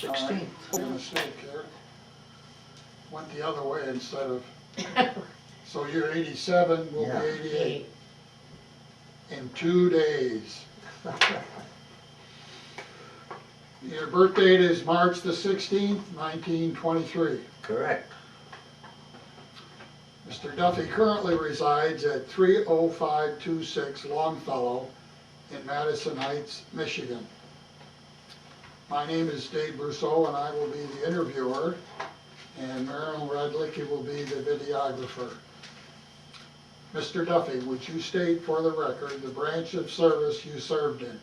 16th. Made a mistake here. Went the other way instead of, so you're 87, we'll Yeah. be 88 in 2 days. Your birth date is March the 16th, 1923. Correct. Mr. Duffy currently resides at 30526 Longfellow in Madison Heights, Michigan. My name is Dave Brousseau and I will be the interviewer, and Marilyn Redlicky will be the videographer. Mr. Duffy, would you state for the record the branch of service you served in?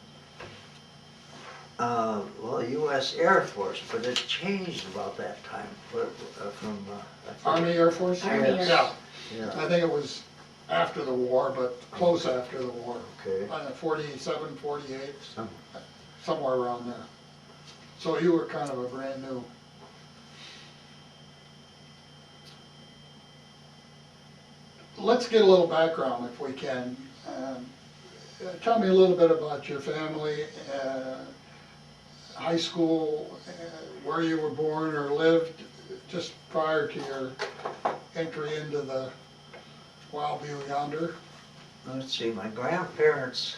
Well, U.S. Air Force, but it changed about that time from I think- Army Air Force? Army Air Yeah, Yeah. I think it was after the war, but close after the war. Okay. 47, 48, Some, somewhere around there. So you were kind of a brand new. Let's get a little background if we can. Tell me a little bit about your family, high school, where you were born or lived just prior to your entry into the wild view yonder. let's see, my grandparents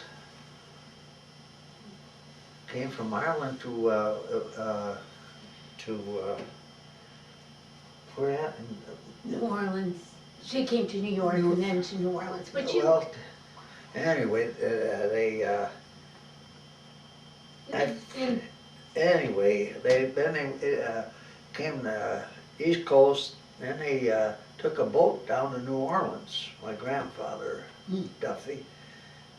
came from Ireland to where at? New Orleans. She came to New York and then to New Orleans, but you, Well, anyway, they in, anyway, they came to East Coast, then they took a boat down to New Orleans, my grandfather, Duffy,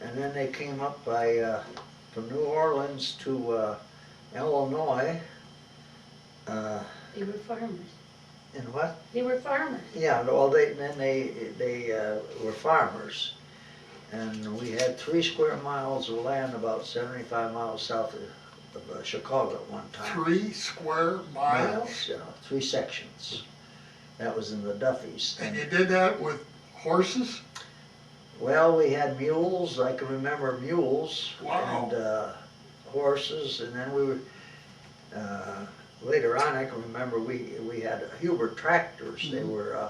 and then they came up by, from New Orleans to Illinois, they were farmers. and what? They were farmers. Yeah, well, they were farmers, and we had 3 square miles of land about 75 miles south of Chicago at one time. 3 square miles? Yeah, 3 sections. That was in the Duffys. And you did that with horses? Well, we had mules, I can remember mules. Wow. And horses, and then we were, later on I can remember we had Hubert tractors. They were,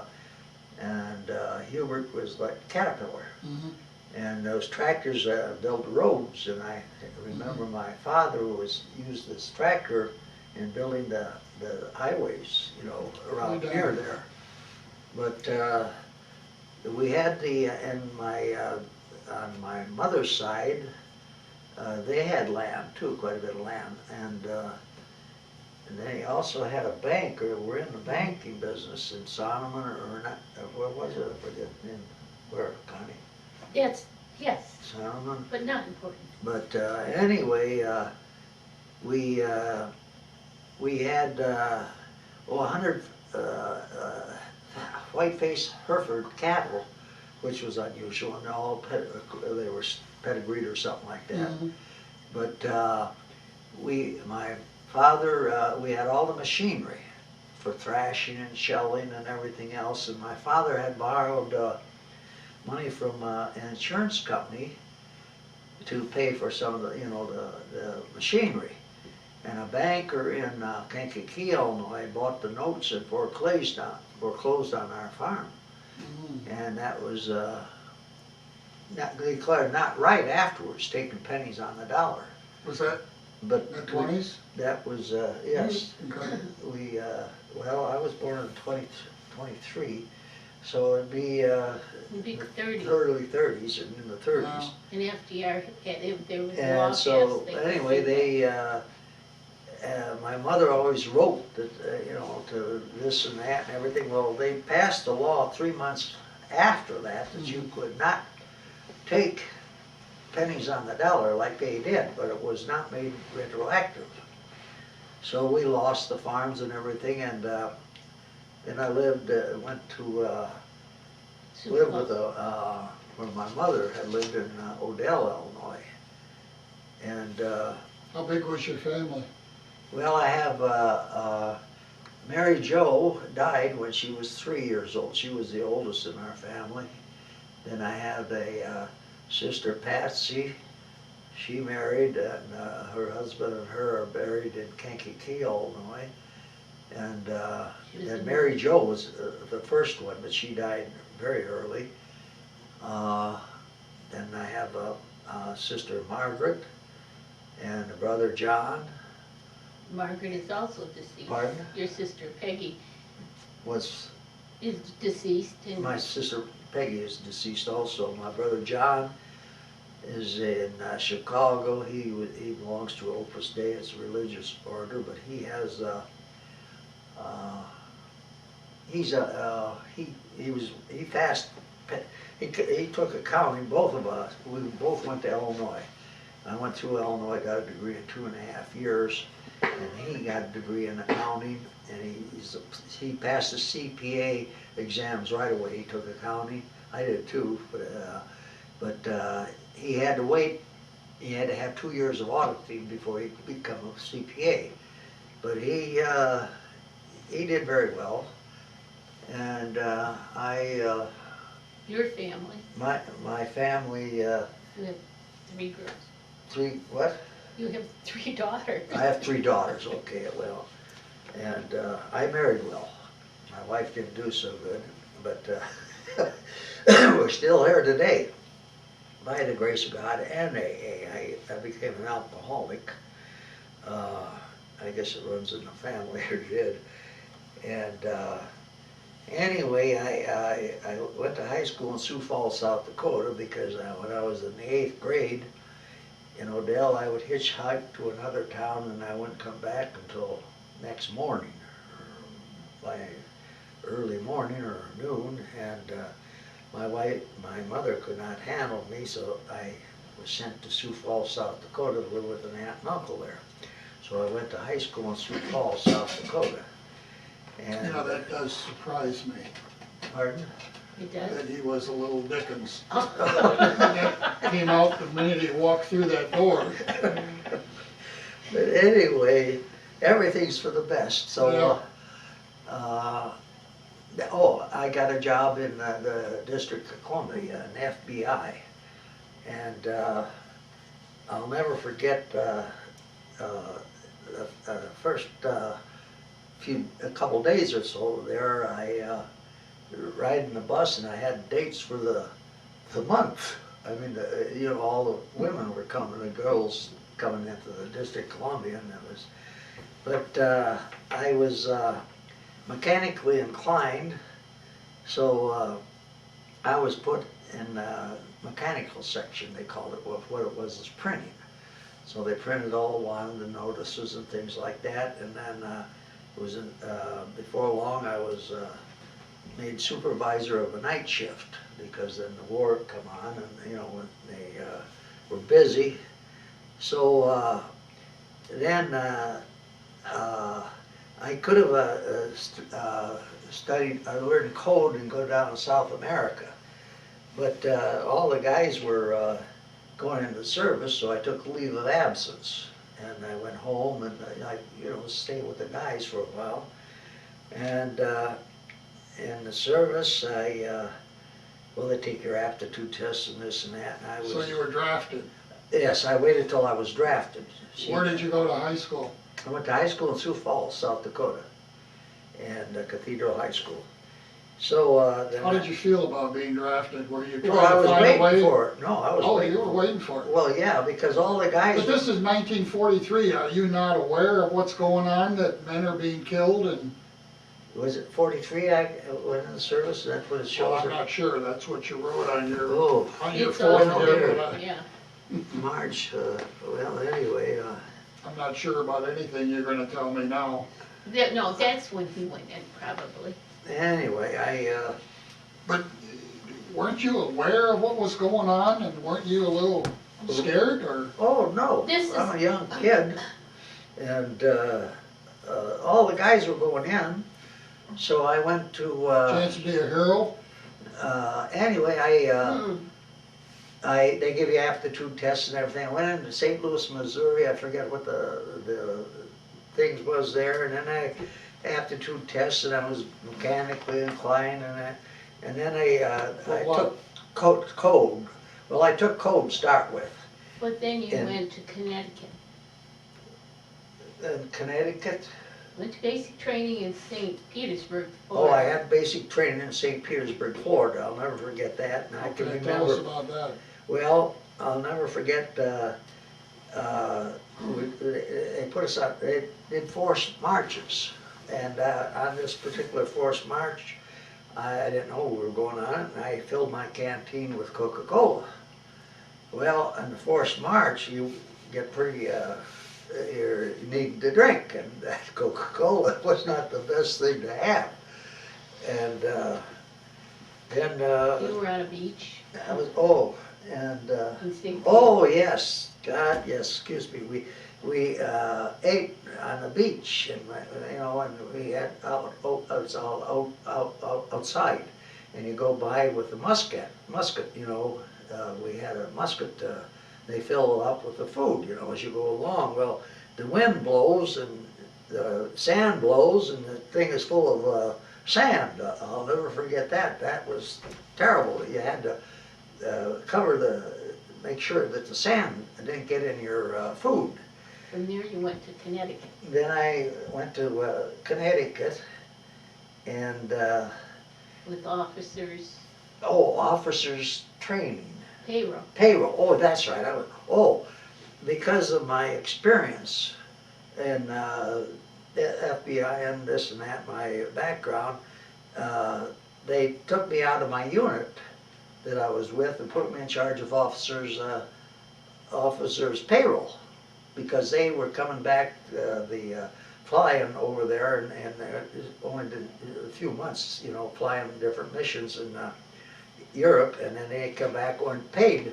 and Hubert was like Caterpillar. Mhm. And those tractors built roads, and I remember my father used this tractor in building the highways, you know, around Okay. here there. But we had and on my mother's side, they had land too, quite a bit of land, and they also had a bank, or were in the banking business in Solomon, or not, where was it, I forget, where, Connie? Yes, Solomon. but not important. But anyway, we had 100 white-faced Hereford cattle, which was unusual, and they were pedigreed or something like that. Mhm. But my father, we had all the machinery for thrashing and shelling and everything else, and my father had borrowed money from an insurance company to pay for some of the, you know, the machinery. And a banker in Kankakee, Illinois, bought the notes and foreclosed on our farm. Mhm. And that was declared not right afterwards, taking pennies on the dollar. Was that But in the 20s? that was, yes, Okay. we, well, I was born in 23, so it'd be Big 30. early 30s and in the 30s. Wow. And FDR, there was law And passed. so, they- anyway, my mother always wrote that, you know, to this and that and everything. Well, they passed a law 3 months after that you could not take pennies on the dollar like they did, but it was not made retroactive. So we lost the farms and everything, and then I went to live with where my mother had lived in Odell, Illinois. And How big was your family? well, I have Mary Jo died when she was 3 years old. She was the oldest in our family. Then I have a sister Patsy, she married, and her husband and her are buried in Kankakee, Illinois. And She was then in Mary Jo was the first one, but she died very early. Then I have a sister Margaret and a brother John. Margaret is also deceased. Pardon? Your sister Peggy Was is deceased. And my sister Peggy is deceased also. My brother John is in Chicago. He belongs to Opus Dei. It's a religious order, but he has he passed. He took accounting. Both of us. We both went to Illinois. I went through Illinois, got a degree in 2.5 years, and he got a degree in accounting. And he passed the CPA exams right away. He took accounting. I did too, but he had to wait. He had to have 2 years of auditing before he could become a CPA. But he did very well, and your family. my family. You have 3 girls. Three what? You have 3 daughters. I have 3 daughters. Okay, well, and I married well. My wife didn't do so good, but we're still here today. By the grace of God and AA, I became an alcoholic. I guess it runs in the family, or did. And anyway, I went to high school in Sioux Falls, South Dakota, because when I was in the 8th grade in Odell, I would hitchhike to another town, and I wouldn't come back until next morning, by early morning or noon. And my mother could not handle me, so I was sent to Sioux Falls, South Dakota, to live with an aunt and uncle there. So I went to high school in Sioux Falls, South Dakota. And You know, that does surprise me, pardon? It does. that he was a little Dickens. Oh. That came out the minute he walked through that door. But anyway, everything's for the best. So, I got a job in the District of Columbia, an FBI, and I'll never forget the first a couple days or so there. I riding the bus, and I had dates for the month. I mean, all the women were coming, the girls coming into the District of Columbia, and it was. But I was mechanically inclined, so I was put in the mechanical section. They called it. What it was printing. So they printed all the notices and things like that, and then it was before long I was made supervisor of a night shift, because then the war had come on, and when they were busy. So then I could have studied, I learned code and go down to South America, but all the guys were going into service, so I took leave of absence, and I went home, and I stayed with the guys for a while. And in the service, they take your aptitude tests and this and that, and I was. So you were drafted. Yes, I waited till I was drafted. Where did you go to high school? I went to high school in Sioux Falls, South Dakota, and Cathedral High School. So then. How did you feel about being drafted? Were you trying Well, I to was find a way? waiting for it. No, I was Oh, waiting. you were waiting for it. Well, yeah, because all the guys. But this is 1943. Are you not aware of what's going on, that men are being killed? And Was it 43 I went in the service? That's what it well, shows. I'm not sure. That's what you wrote on your Oh, It's form on here. there. But Yeah. March. Well, anyway. I'm not sure about anything you're going to tell me now. No, that's when he went in, probably. Anyway, But weren't you aware of what was going on, and weren't you a little scared, or? Oh no, This I'm a is- young kid, and all the guys were going in, so I went to. Chance to be a hero? Anyway, Hmm. they give you aptitude tests and everything. I went into St. Louis, Missouri. I forget what the things was there, and then I aptitude tests, and I was mechanically inclined, and then I For what? took code. Well, I took code to start with, But then you And- went to Connecticut. In Connecticut. Went to basic training in St. Petersburg, Oh, I Florida. had basic training in St. Petersburg, Florida. I'll never forget that. And I can Okay, tell us remember, about that. well, I'll never forget, they put us out, they did forced marches. And on this particular forced march, I didn't know we were going on it, and I filled my canteen with Coca-Cola. Well, on the forced march, you get pretty, you need to drink, and that Coca-Cola was not the best thing to have. And then You were on a beach I was, and in St. oh yes, God yes, excuse me. We ate on the beach, and and we had it's all outside, and you go by with the musket. We had a musket. They fill it up with the food, as you go along. Well, the wind blows and the sand blows, and the thing is full of sand. I'll never forget that. That was terrible. You had to make sure that the sand didn't get in your food. From there you went to Connecticut. Then I went to Connecticut, and With officers, officers training. payroll. Oh, that's right. Because of my experience in the FBI and this and that, my background, they took me out of my unit that I was with and put me in charge of officers' payroll, because they were coming back, flying over there, and only did a few months, flying different missions in Europe, and then they come back weren't paid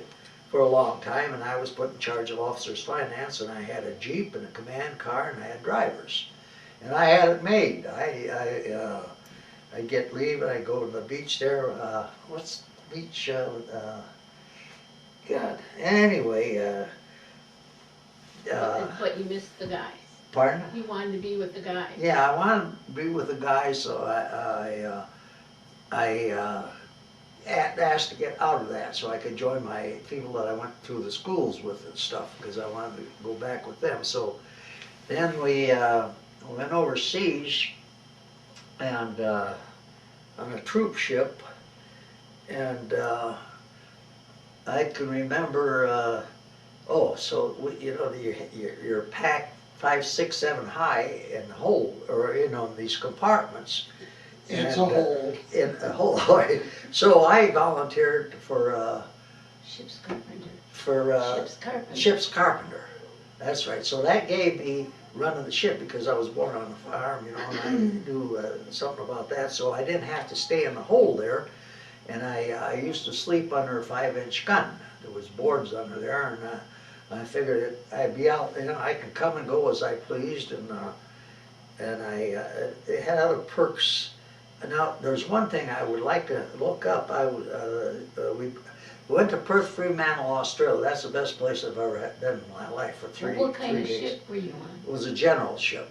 for a long time, and I was put in charge of officers' finance, and I had a Jeep and a command car, and I had drivers, and I had it made. I'd get leave, and I'd go to the beach there. What's the beach? God. Anyway. But you missed the guys. Pardon? You wanted to be with the guys. Yeah, I wanted to be with the guys, so I asked to get out of that so I could join my people that I went through the schools with and stuff, because I wanted to go back with them. So then we went overseas and on a troop ship, and I can remember. You're packed 5, 6, 7 high in the hold, or on these compartments. It's a hole. In a hole. So I volunteered for Ship's carpenter. Ship's carpenter. ship's carpenter. That's right. So that gave me running the ship, because I was born on a farm, and I knew something about that. So I didn't have to stay in the hole there, and I used to sleep under a 5-inch gun. There was boards under there, and I figured I'd be out. I could come and go as I pleased, and it had other perks. Now, there's one thing I would like to look up. We went to Perth, Fremantle, Australia. That's the best place I've ever been in my life for three What kind three of days. ship were you on? It was a general ship,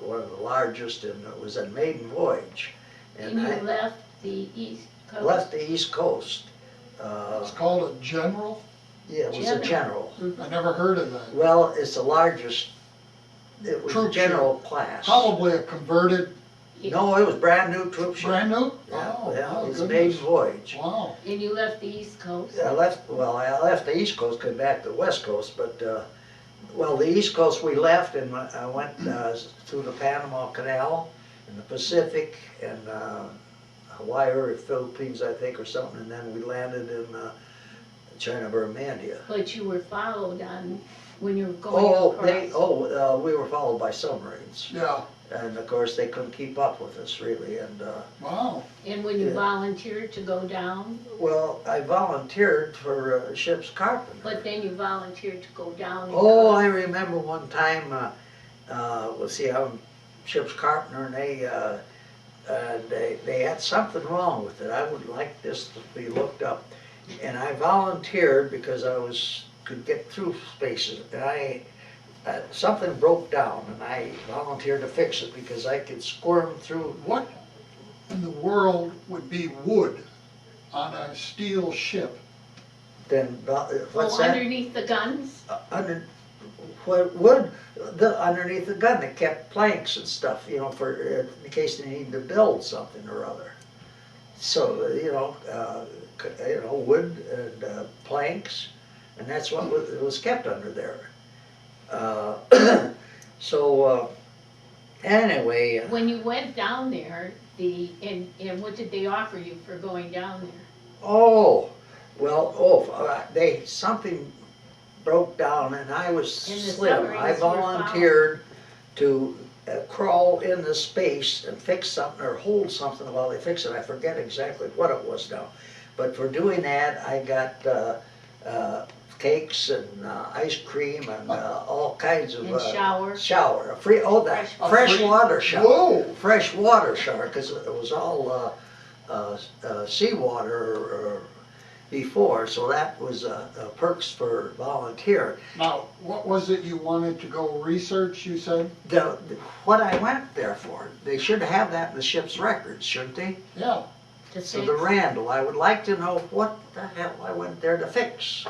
one of the largest, and it was a maiden voyage. And you I left the East Coast? left the East Coast. It's called a general? Yeah, it was a general. I never heard of that. Well, it's the largest. It was Troop general class. Probably a converted, No, it was brand new troop ship. brand new? Yeah, Oh, yeah, my it was a maiden goodness. voyage. Wow. And you left the East Coast? I left the East Coast, came back to the West Coast, but, the East Coast we left, and I went through the Panama Canal and the Pacific and Hawaii or Philippines, I think, or something, and then we landed in China, Burmandia. But you were followed on when you were going across? We were followed by submarines, Yeah, and of course they couldn't keep up with us really, and wow. And when you Yeah. volunteered to go down, I volunteered for ship's carpenter. but then you volunteered to go down and I remember one time, I'm ship's carpenter, and they had something wrong with it. I would like this to be looked up. And I volunteered because could get through spaces. And something broke down, and I volunteered to fix it because I could squirm through. What in the world would be wood on a steel ship? then, what's Oh, that? underneath the guns? Under, what wood, underneath the gun, they kept planks and stuff, for, in case they needed to build something or other. So, wood and planks, and that's what was kept under there. So, anyway, When you went down there, and what did they offer you for going down there? something broke down and I was And the slim. I submarines were found. volunteered to crawl in the space and fix something or hold something while they fix it. I forget exactly what it was now. But for doing that, I got cakes and ice cream and all kinds of And shower? shower, Fresh fresh water shower. Whoa. Fresh water shower, because it was all seawater before, so that was perks for volunteer. Now, what was it you wanted to go research, you said? What I went there for, they should have that in the ship's records, shouldn't they? Yeah, So the Randall, I would like to know what the hell I went there to fix.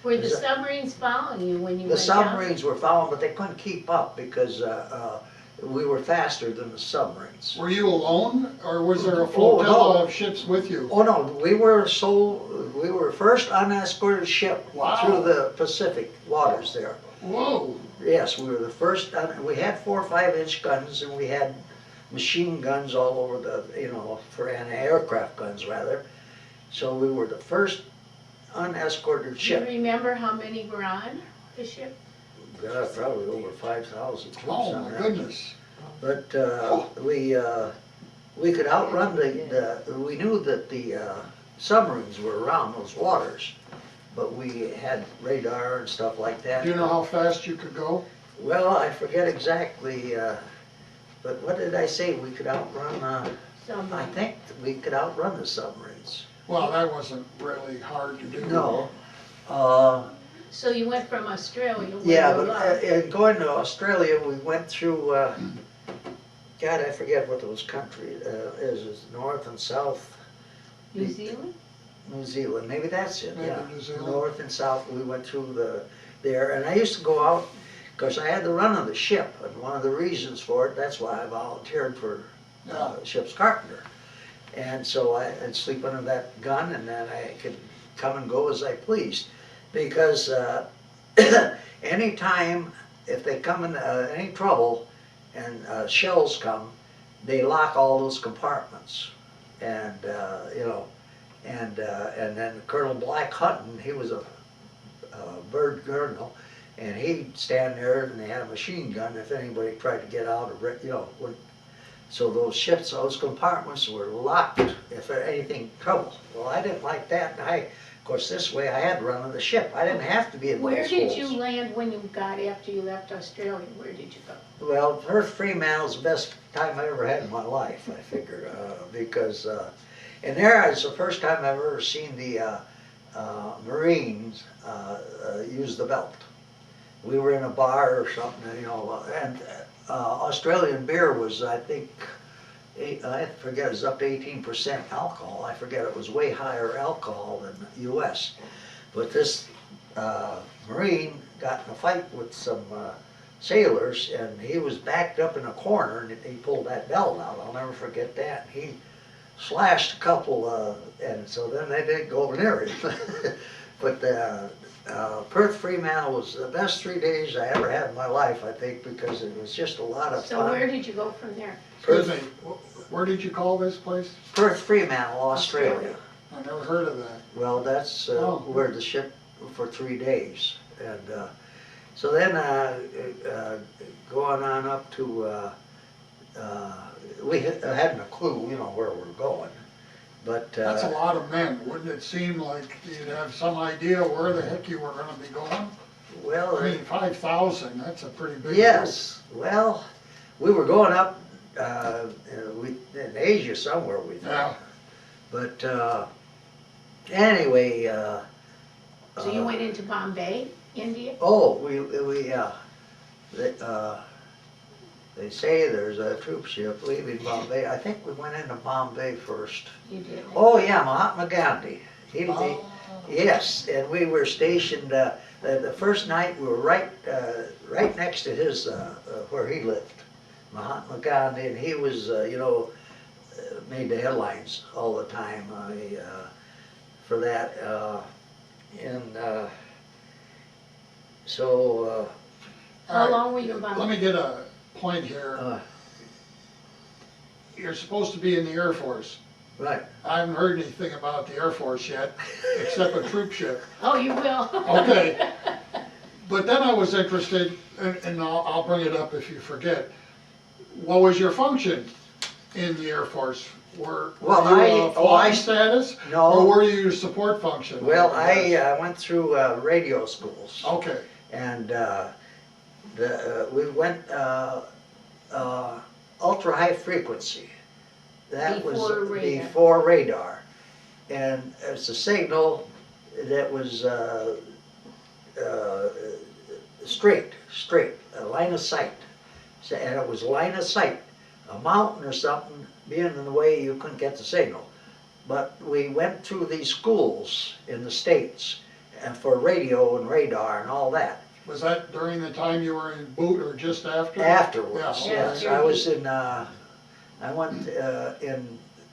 Were the submarines following you when you The went down? submarines were following, but they couldn't keep up because we were faster than the submarines. were you alone, or was there a Oh, flotilla no. of ships with you? Oh no, we were first unescorted ship Wow. through the Pacific waters there. Whoa, Yes, we were the first, we had 4 or 5-inch guns and we had machine guns all over for anti-aircraft guns rather. So we were the first unescorted Do you ship. remember how many were on the ship? Probably over 5,000 troops oh on my that. goodness. But we could outrun we knew that the submarines were around those waters, but we had radar and stuff like that. Do you know how fast you could go? Well, I forget exactly, but what did I say? We could outrun, I Submarine. think we could outrun the submarines. Well, that wasn't really hard to do. No. So you went from Australia where Yeah, you but loved. in going to Australia, we went through, God, I forget what those countries, is North and South? New Zealand? New Zealand, maybe that's it, Maybe yeah. New Zealand. North and south, we went through there, and I used to go out, because I had the run of the ship, and one of the reasons for it, that's why I volunteered for ship's carpenter. And so I'd sleep under that gun, and then I could come and go as I pleased. Because anytime, if they come in any trouble, and shells come, they lock all those compartments. And, and then Colonel Black Hutton, he was a bird colonel, and he'd stand there and they had a machine gun if anybody tried to get out of, so those ships, those compartments were locked if there anything trouble. Well, I didn't like that, and of course, this way I had run of the ship. I didn't have to be in Where those did holes. you land when you got after you left Australia? Where did you go? Well, Perth Fremantle's the best time I ever had in my life, I figured, because, and there is the first time I've ever seen the Marines use the belt. We were in a bar or something, and Australian beer was, I think, I forget, it was up to 18% alcohol. I forget, it was way higher alcohol than the US. But this Marine got in a fight with some sailors, and he was backed up in a corner, and he pulled that belt out. I'll never forget that. He slashed a couple, and so then they didn't go near it. But Perth Fremantle was the best 3 days I ever had in my life, I think, because it was just a lot of So fun. where did you go from there? Excuse me, where did you call this place? Perth Fremantle, Australia. I never heard of that. Well, that's Oh. where the ship for 3 days. And so then going on up to, we hadn't a clue, where we're going. But That's a lot of men. Wouldn't it seem like you'd have some idea where the heck you were gonna be going? well, I mean, 5,000, that's a pretty big group. yes, well, we were going up in Asia somewhere, we Yeah, thought. But anyway. So you went into Bombay, India? Oh, they say there's a troop ship leaving Bombay. I think we went into Bombay first. You did. Oh yeah, Mahatma Gandhi. Oh. Yes, and we were stationed, the first night, we were right next to his, where he lived, Mahatma Gandhi, and he was, made the headlines all the time for that. So, How long were you Let about? me get a point here. You're supposed to be in the Air Force. right, I haven't heard anything about the Air Force yet, except a troop ship. Oh, you will. Okay. But then I was interested, and I'll bring it up if you forget. What was your function in the Air Force? Were you flying status? No. Or were you support function? well, I went through radio schools. Okay, And we went ultra high frequency. That Before was radar. before radar, and it's a signal that was straight, a line of sight. And it was line of sight. A mountain or something being in the way, you couldn't get the signal. But we went through these schools in the States and for radio and radar and all that. was that during the time you were in boot or just after? Afterwards, Yeah, yes. okay. I was in, I went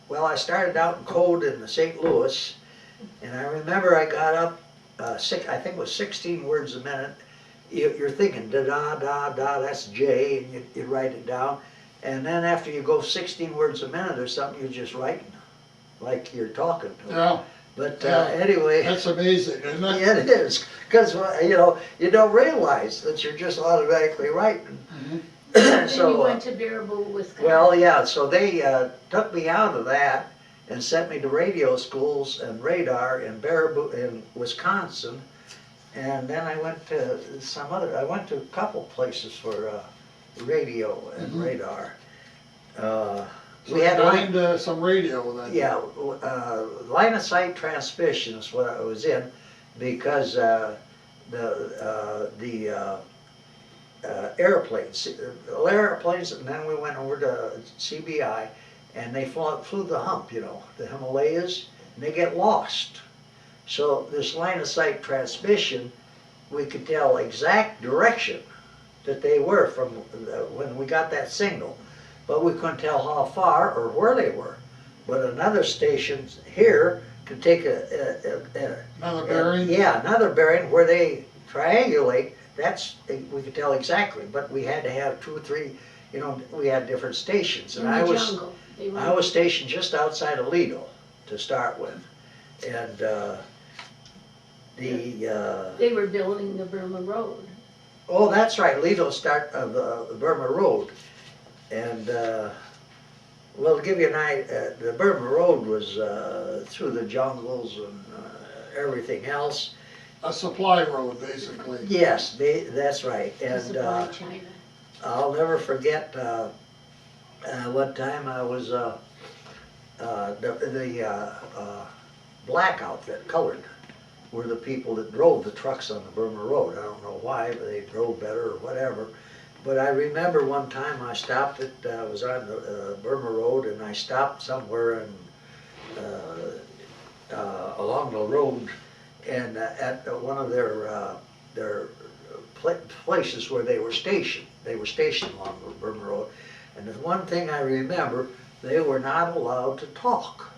well, I started out in code in St. Louis, and I remember I got up, I think it was 16 words a minute. You're thinking da-da-da-da, that's J, and you write it down. And then after you go 16 words a minute or something, you're just writing, like you're talking to them. Yeah, But Yeah. anyway. that's amazing, isn't it? Yeah, it is, because, you don't realize that you're just automatically writing. Mhm. Then So, you went to Baraboo, Wisconsin. well, yeah, so they took me out of that and sent me to radio schools and radar in Baraboo, in Wisconsin. And then I went to I went to a couple places for radio and Mhm. radar. So We you had got line, into some radio then? yeah, line of sight transmission is what I was in, because airplanes, and then we went over to CBI, and they flew the hump, the Himalayas, and they get lost. So this line of sight transmission, we could tell exact direction that they were from when we got that signal, but we couldn't tell how far or where they were. But another station here could take Another bearing? yeah, another bearing where they triangulate. We could tell exactly, but we had to have 2 or 3. We had different stations, In and the jungle. They were- I was stationed just outside of Lido to start with, and They were building the Burma Road. oh, that's right, Lido start of the Burma Road, and well, to give you an idea, the Burma Road was through the jungles and everything else. A supply road, basically. Yes, that's right, To and supply China. I'll never forget one time I was the black outfit, colored, were the people that drove the trucks on the Burma Road. I don't know why, but they drove better or whatever. But I remember one time I stopped I was on the Burma Road, and I stopped somewhere along the road, and at one of their places where they were stationed. They were stationed along the Burma Road. And the one thing I remember, they were not allowed to talk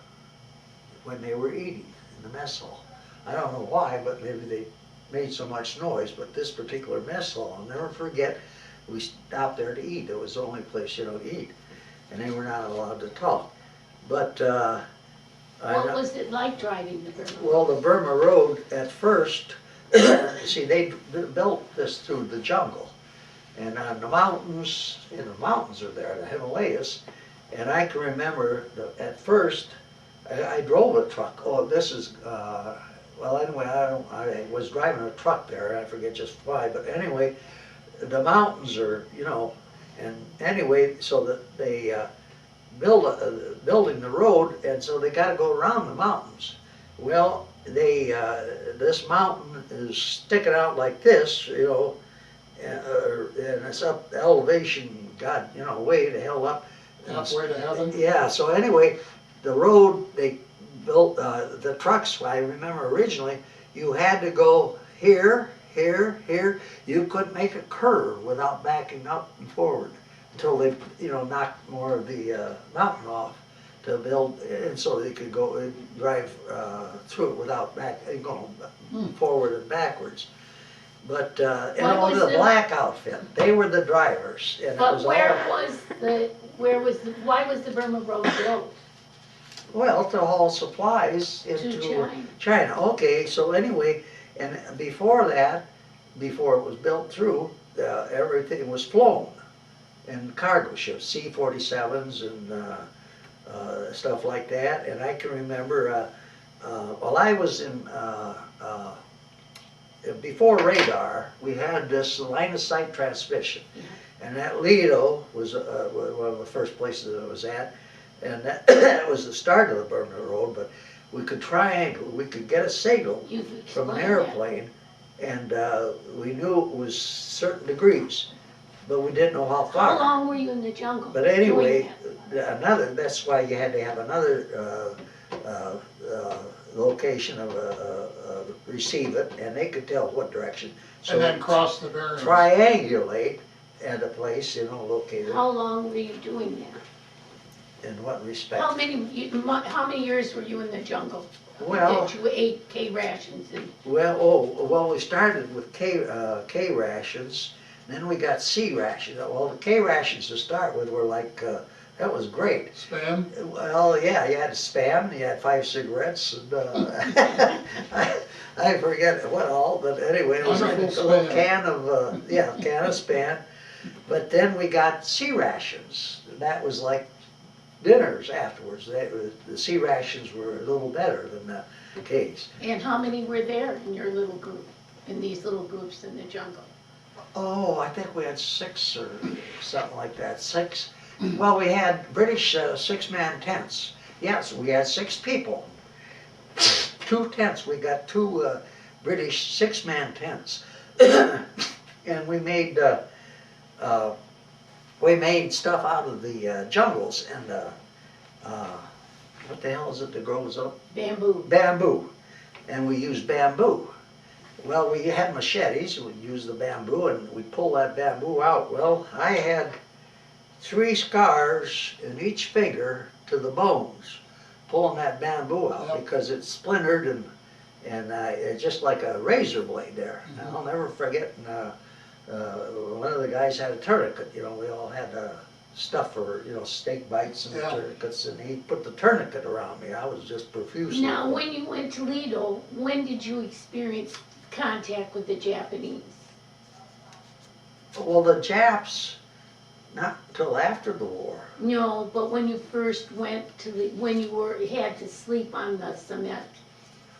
when they were eating in the mess hall. I don't know why, but maybe they made so much noise, but this particular mess hall, I'll never forget, we stopped there to eat. It was the only place, to eat. And they were not allowed to talk. But What was it like driving the Burma Road? well, the Burma Road at first, see, they built this through the jungle. And on the mountains, the mountains are there, the Himalayas. And I can remember at first, I drove a truck. Oh, this is, well, anyway, I was driving a truck there. I forget just why, but anyway, the mountains are, and anyway, so that they building the road, and so they got to go around the mountains. Well, this mountain is sticking out like this, and it's up elevation, God, way the hell up. Halfway to heaven? Yeah, so anyway, the road, they built, the trucks, I remember originally, you had to go here, here, here. You couldn't make a curve without backing up and forward until they, knocked more of the mountain off to build, and so they could go and drive through it without going forward and backwards. But, and What all was the the- black outfit, they were the drivers, and it But was why was the Burma Road built? well, to haul supplies into China. China. Okay, so anyway, and before that, before it was built through, everything was flown in cargo ships, C-47s and stuff like that. And I can remember, while I was in, before radar, we had this line of sight transmission. And that Lido was one of the first places that I was at. And that, that was the start of the Burma Road, but we could triangle, we could get a signal You've from an explained that. airplane, and we knew it was certain degrees, but we didn't know how How far. long were you in the jungle? But anyway, doing that's why you had to have another location of receive it, and they could tell what direction. So And then cross the Bering. triangulate at a place, located. that? How long were you doing that? In what respect? How many years were you in the jungle? Well- That you ate K rations and, Well, we started with K rations, then we got C rations. Well, the K rations to start with were like, that was great. Spam. Well, yeah, you had Spam, you had 5 cigarettes, and I forget what all, but anyway, it was like a Wonderful little Spam. can of, can of Spam. But then we got C rations. That was like dinners afterwards. The C rations were a little better than the K's. and how many were there in your little group, in these little groups in the jungle? Oh, I think we had 6 or something like that. 6. Well, we had British 6-man tents. Yes, we had 6 people. 2 tents. We got 2 British 6-man tents, and we made stuff out of the jungles and what the hell is it that grows up? Bamboo. Bamboo, and we used bamboo. Well, we had machetes, we'd use the bamboo, and we'd pull that bamboo out. Well, I had 3 scars in each finger to the bones, pulling that bamboo out Yep. because it splintered and it's just like a razor blade there. And I'll never forget, one of the guys had a tourniquet, we all had stuff for, steak bites and Yeah. tourniquets, and he put the tourniquet around me. I was just profuse. Now, when you went to Lido, when did you experience contact with the Japanese? Well, the Japs, not until after the war. No, but when you first went to when you had to sleep on the cement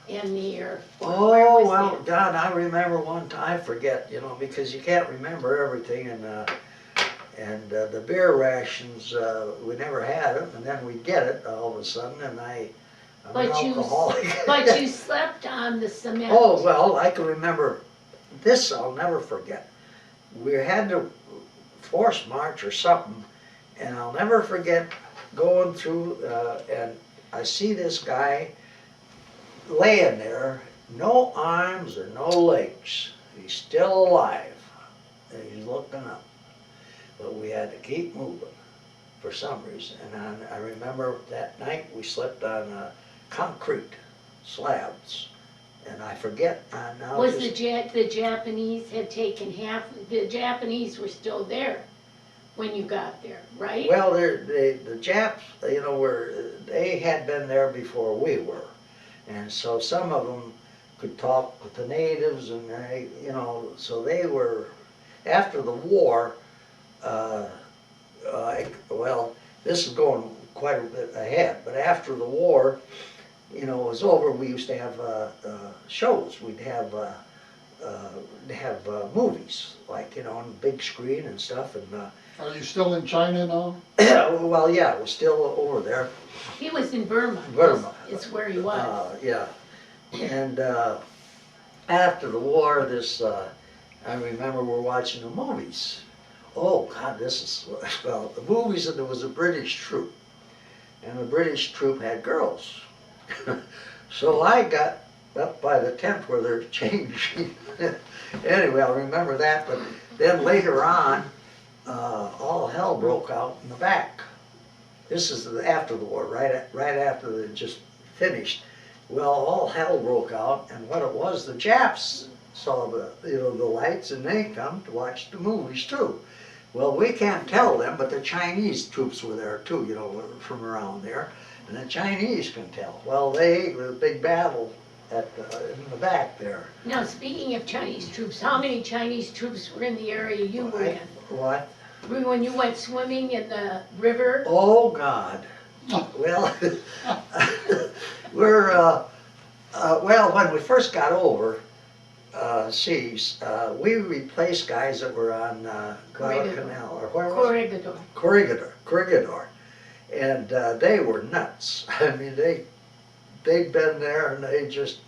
in the air. Where Oh, was well, that? God, I remember one time, I forget, because you can't remember everything, and the beer rations, we never had them, and then we'd get it all of a sudden, and I'm an But you- alcoholic. But you slept on the cement. Oh, well, I can remember this, I'll never forget. We had to force march or something, and I'll never forget going through, and I see this guy laying there, no arms or no legs. He's still alive, and he's looking up. But we had to keep moving for some reason. And I remember that night we slept on concrete slabs, and I forget now. Was just- the Japanese had taken half, the Japanese were still there when you got there, right? Well, the Japs, they had been there before we were. And so some of them could talk with the natives and so they were, after the war, well, this is going quite a bit ahead, but after the war, it was over, we used to have shows. We'd have movies, like, on big screen and stuff, and Are you still in China now? well, yeah, we're still over there. He was in Burma. Burma. Is where he was. Yeah, and after the war, I remember we're watching the movies. Oh God, well, the movies, and there was a British troop, and the British troop had girls, So I got up by the tent where they're changing. Anyway, I'll remember that, but then later on, all hell broke out in the back. This is after the war, right after they just finished. Well, all hell broke out, and what it was, the Japs saw the lights, and they come to watch the movies too. Well, we can't tell them, but the Chinese troops were there too, from around there, and the Chinese can tell. Well, they had a big battle in the back there. Now, speaking of Chinese troops, how many Chinese troops were in the area you were in? What? When you went swimming in the river? Oh, God. Well, well, when we first got over seas, we replaced guys that were on Guadalcanal, or where was it? Corregidor. And they were nuts. I mean, they'd been there, and they just,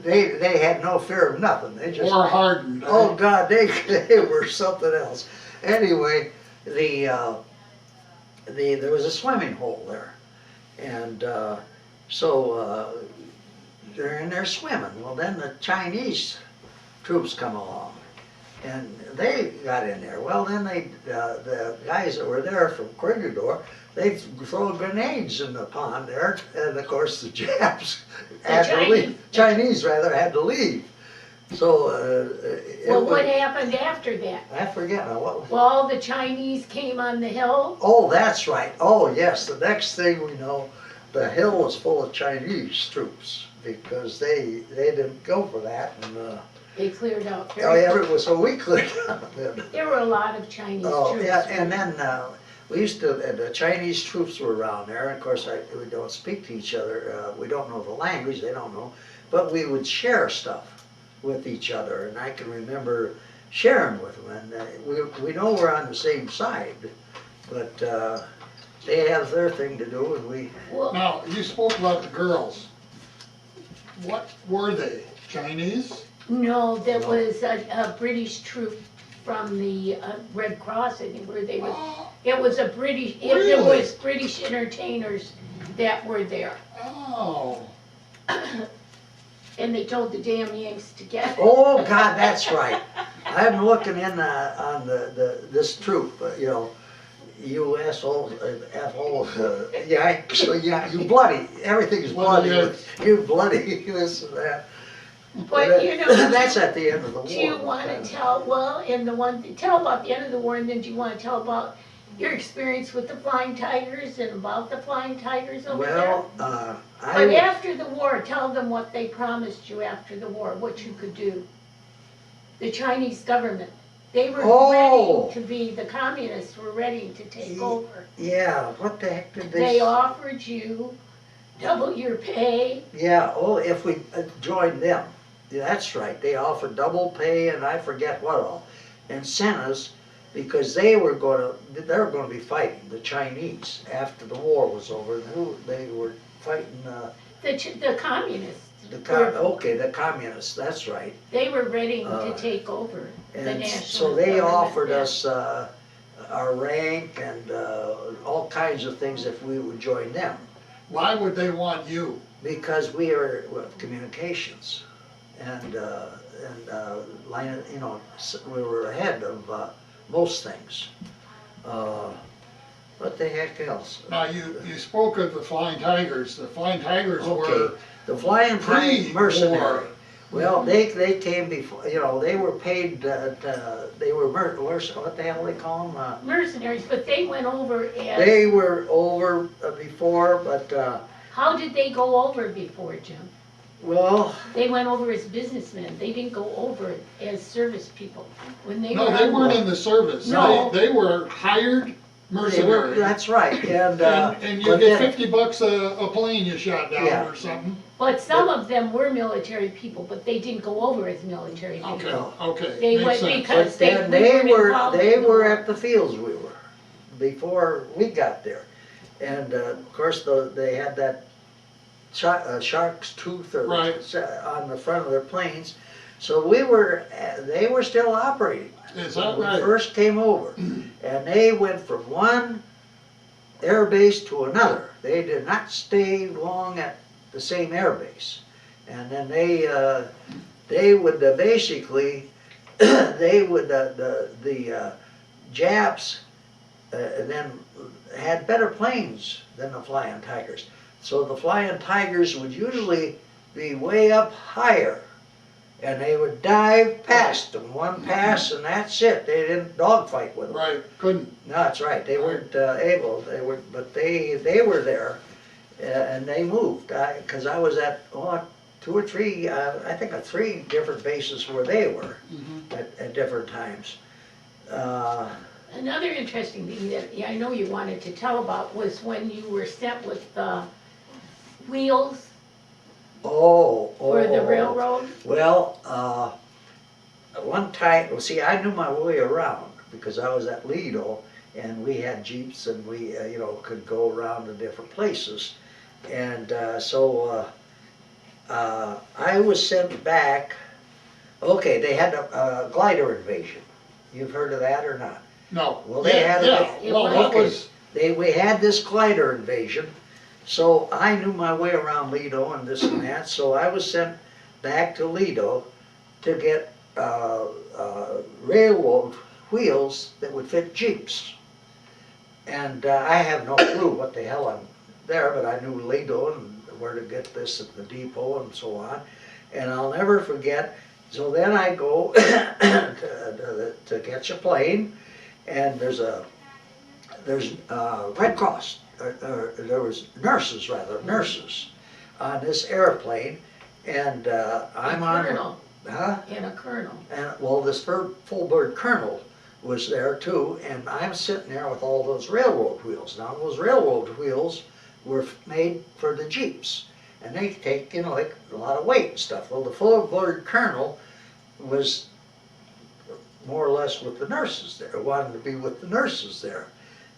they had no fear of nothing. They just, Or hardened. oh, God, they were something else. Anyway, there was a swimming hole there, and so they're in there swimming. Well, then the Chinese troops come along, and they got in there. Well, then the guys that were there from Corregidor, they throw grenades in the pond there, and of course the Japs had to leave. Chinese rather had to leave. So Well, what happened after that? I forget now what was. Well, all the Chinese came on the hill? Oh, that's right. Oh, yes. The next thing we know, the hill was full of Chinese troops because they didn't go for that. And They cleared out oh, yeah, so we cleared out then. There were a lot of Chinese Oh, troops. yeah, and then we used to, and the Chinese troops were around there. And of course, we don't speak to each other. We don't know the language. They don't know. But we would share stuff with each other, and I can remember sharing with them. And we know we're on the same side, but they have their thing to do, and we. Well, Now, you spoke about the girls. What were they? Chinese? no, there No. was a British troop from the Red Cross, I think, where they was. Oh, It was a British, there Really? was British entertainers that were there. oh. And they told the damn Yanks to get. Oh God, that's right. I'm looking in on this troop, you assholes, yeah, you bloody, everything's Well, bloody. yeah. You bloody this and that. But That's at the end of the war. do you wanna tell, well, tell about the end of the war, and then do you wanna tell about your experience with the Flying Tigers and about the Flying Tigers over there? Well, But after the war, tell them what they promised you after the war, what you could do. The Chinese government, they were Oh. ready to be, the communists were ready to take over. yeah, what the heck did They offered you double your pay. Yeah, oh, if we joined them. Yeah, that's right. They offered double pay and I forget what all. And sent us because they were going to be fighting the Chinese after the war was over. They were fighting The communists. the communists. That's right. They were ready to take over the And national so they government, offered yeah. us our rank and all kinds of things if we would join them. Why would they want you? Because we are communications, and line, we were ahead of most things. What the heck else? Now, you spoke of the Flying Tigers. The Flying Tigers were, Okay, the Flying pre-war. Mercenary. Well, they came before. They were paid. They were what the hell they call them? Mercenaries, but they went over as, They were over before, but how did they go over before, Jim? well. They went over as businessmen, they didn't go over as service people. When they no, were they on weren't the- in the service. No. They were hired mercenaries. That's right, And you but get then- $50 a plane you shot down Yeah. or something. But some of them were military people, but they didn't go over as military people. Okay, No. okay, They makes went sense. because But then they weren't they involved in were the at the fields we were, before we got there. And of course, they had that shark's tooth Right. on the front of their planes. So they were still operating. Is that When we right? first came over. And they went from one air base to another. They did not stay long at the same air base. And then they would basically, they would, the Japs then had better planes than the Flying Tigers. So the Flying Tigers would usually be way up higher, and they would dive past them, one pass, and that's it. They didn't dogfight with them. Right, couldn't. No, that's right. They weren't able. But they were there, and they moved. Because I was at two or three, I think of 3 different bases where they were at different times. Another interesting thing that I know you wanted to tell about was when you were sent with the wheels for the railroad. Well, one time, well, see, I knew my way around because I was at Lido, and we had Jeeps, and we, could go around to different places. And so I was sent back. Okay, they had a glider invasion. You've heard of that or not? No. Well, they had well, that was, we had this glider invasion, so I knew my way around Lido and this and that, so I was sent back to Lido to get railroad wheels that would fit Jeeps. And I have no clue what the hell I'm there, but I knew Lido and where to get this at the depot and so on. And I'll never forget, so then I go to catch a plane, and there's Red Cross, or there was nurses on this airplane, and I'm on. Colonel. Huh? And a colonel. And well, this full bird colonel was there too, and I'm sitting there with all those railroad wheels. Now those railroad wheels were made for the Jeeps, and they take like a lot of weight and stuff. Well, the full bird colonel was more or less with the nurses there, wanted to be with the nurses there.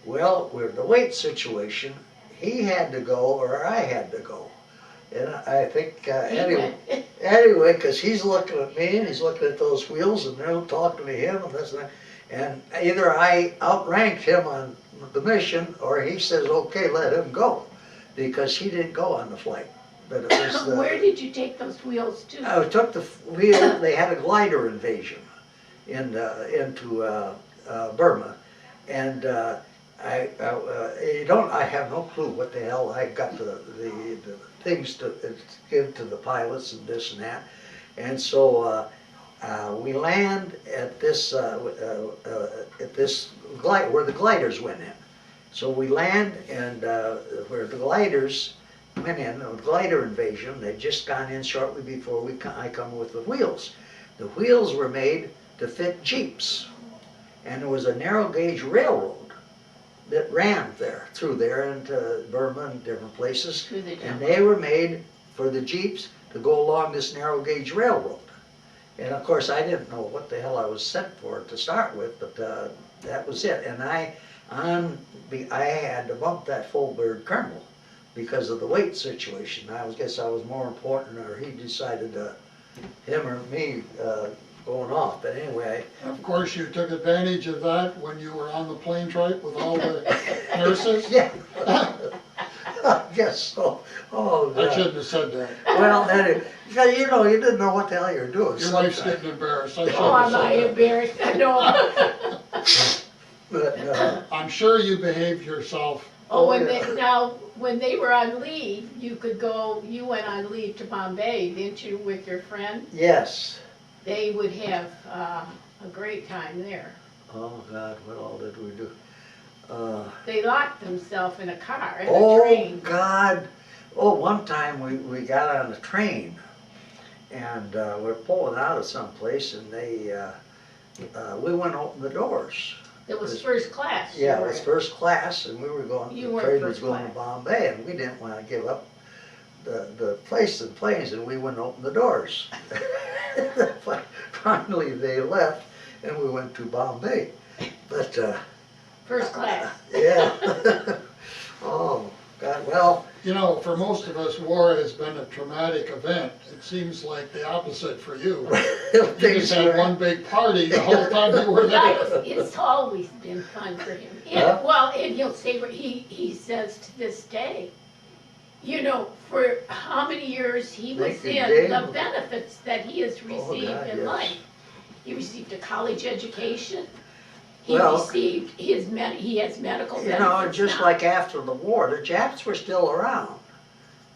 Well, with the weight situation, he had to go or I had to go. And I think, anyway, because he's looking at me and he's looking at those wheels and they're talking to him and this and that. And either I outranked him on the mission or he says, okay, let him go. Because he didn't go on the flight. But it was Where did you take those wheels to? I took the wheel, they had a glider invasion into Burma. And I have no clue what the hell I got the things to give to the pilots and this and that. And so we land at this where the gliders went in. So we land, and where the gliders went in, a glider invasion, they'd just gone in shortly before I come with the wheels. The wheels were made to fit Jeeps, and there was a narrow gauge railroad that ran through there into Burma and different places, and they were made for the Jeeps to go along this narrow gauge railroad. And of course I didn't know what the hell I was sent for to start with, but that was it. And I had to bump that full bird colonel because of the weight situation. I guess I was more important, or he decided him or me going off. But anyway. of course, you took advantage of that when you were on the plane trip with all the nurses? Yeah. I guess so. Oh, God. I shouldn't have said that. Well, anyway, you didn't know what the hell you were doing. Your wife's getting embarrassed. I shouldn't Oh, have am I said that. embarrassed? No. But, I'm sure you behaved yourself. Oh, yeah. when they were on leave, you went on leave to Bombay, didn't you, with your friend? yes. They would have a great time there. Oh, God, what all did we do? They locked themselves in a car, in a Oh, train. God. Oh, one time we got on a train, and we're pulling out of someplace, and we went open the doors. It was first class. Yeah, you it was were- first class, and we were going, You the were train was first going to class. Bombay, and we didn't want to give up the place and planes, and we went and opened the doors. Finally, they left, and we went to Bombay. But, First class. yeah. Oh, God, well, You know, for most of us, war has been a traumatic event. It seems like the opposite for you. You just had one big party the whole time you were Right, there. it's always been fun for him. Huh? And, well, and he'll say, he says to this day, you know, for how many years he was Thank you, in, Dave. the benefits that he has received God, in yes. life. He received a college education. He Well, received he has medical You benefits know, just now. like after the war, the Japs were still around,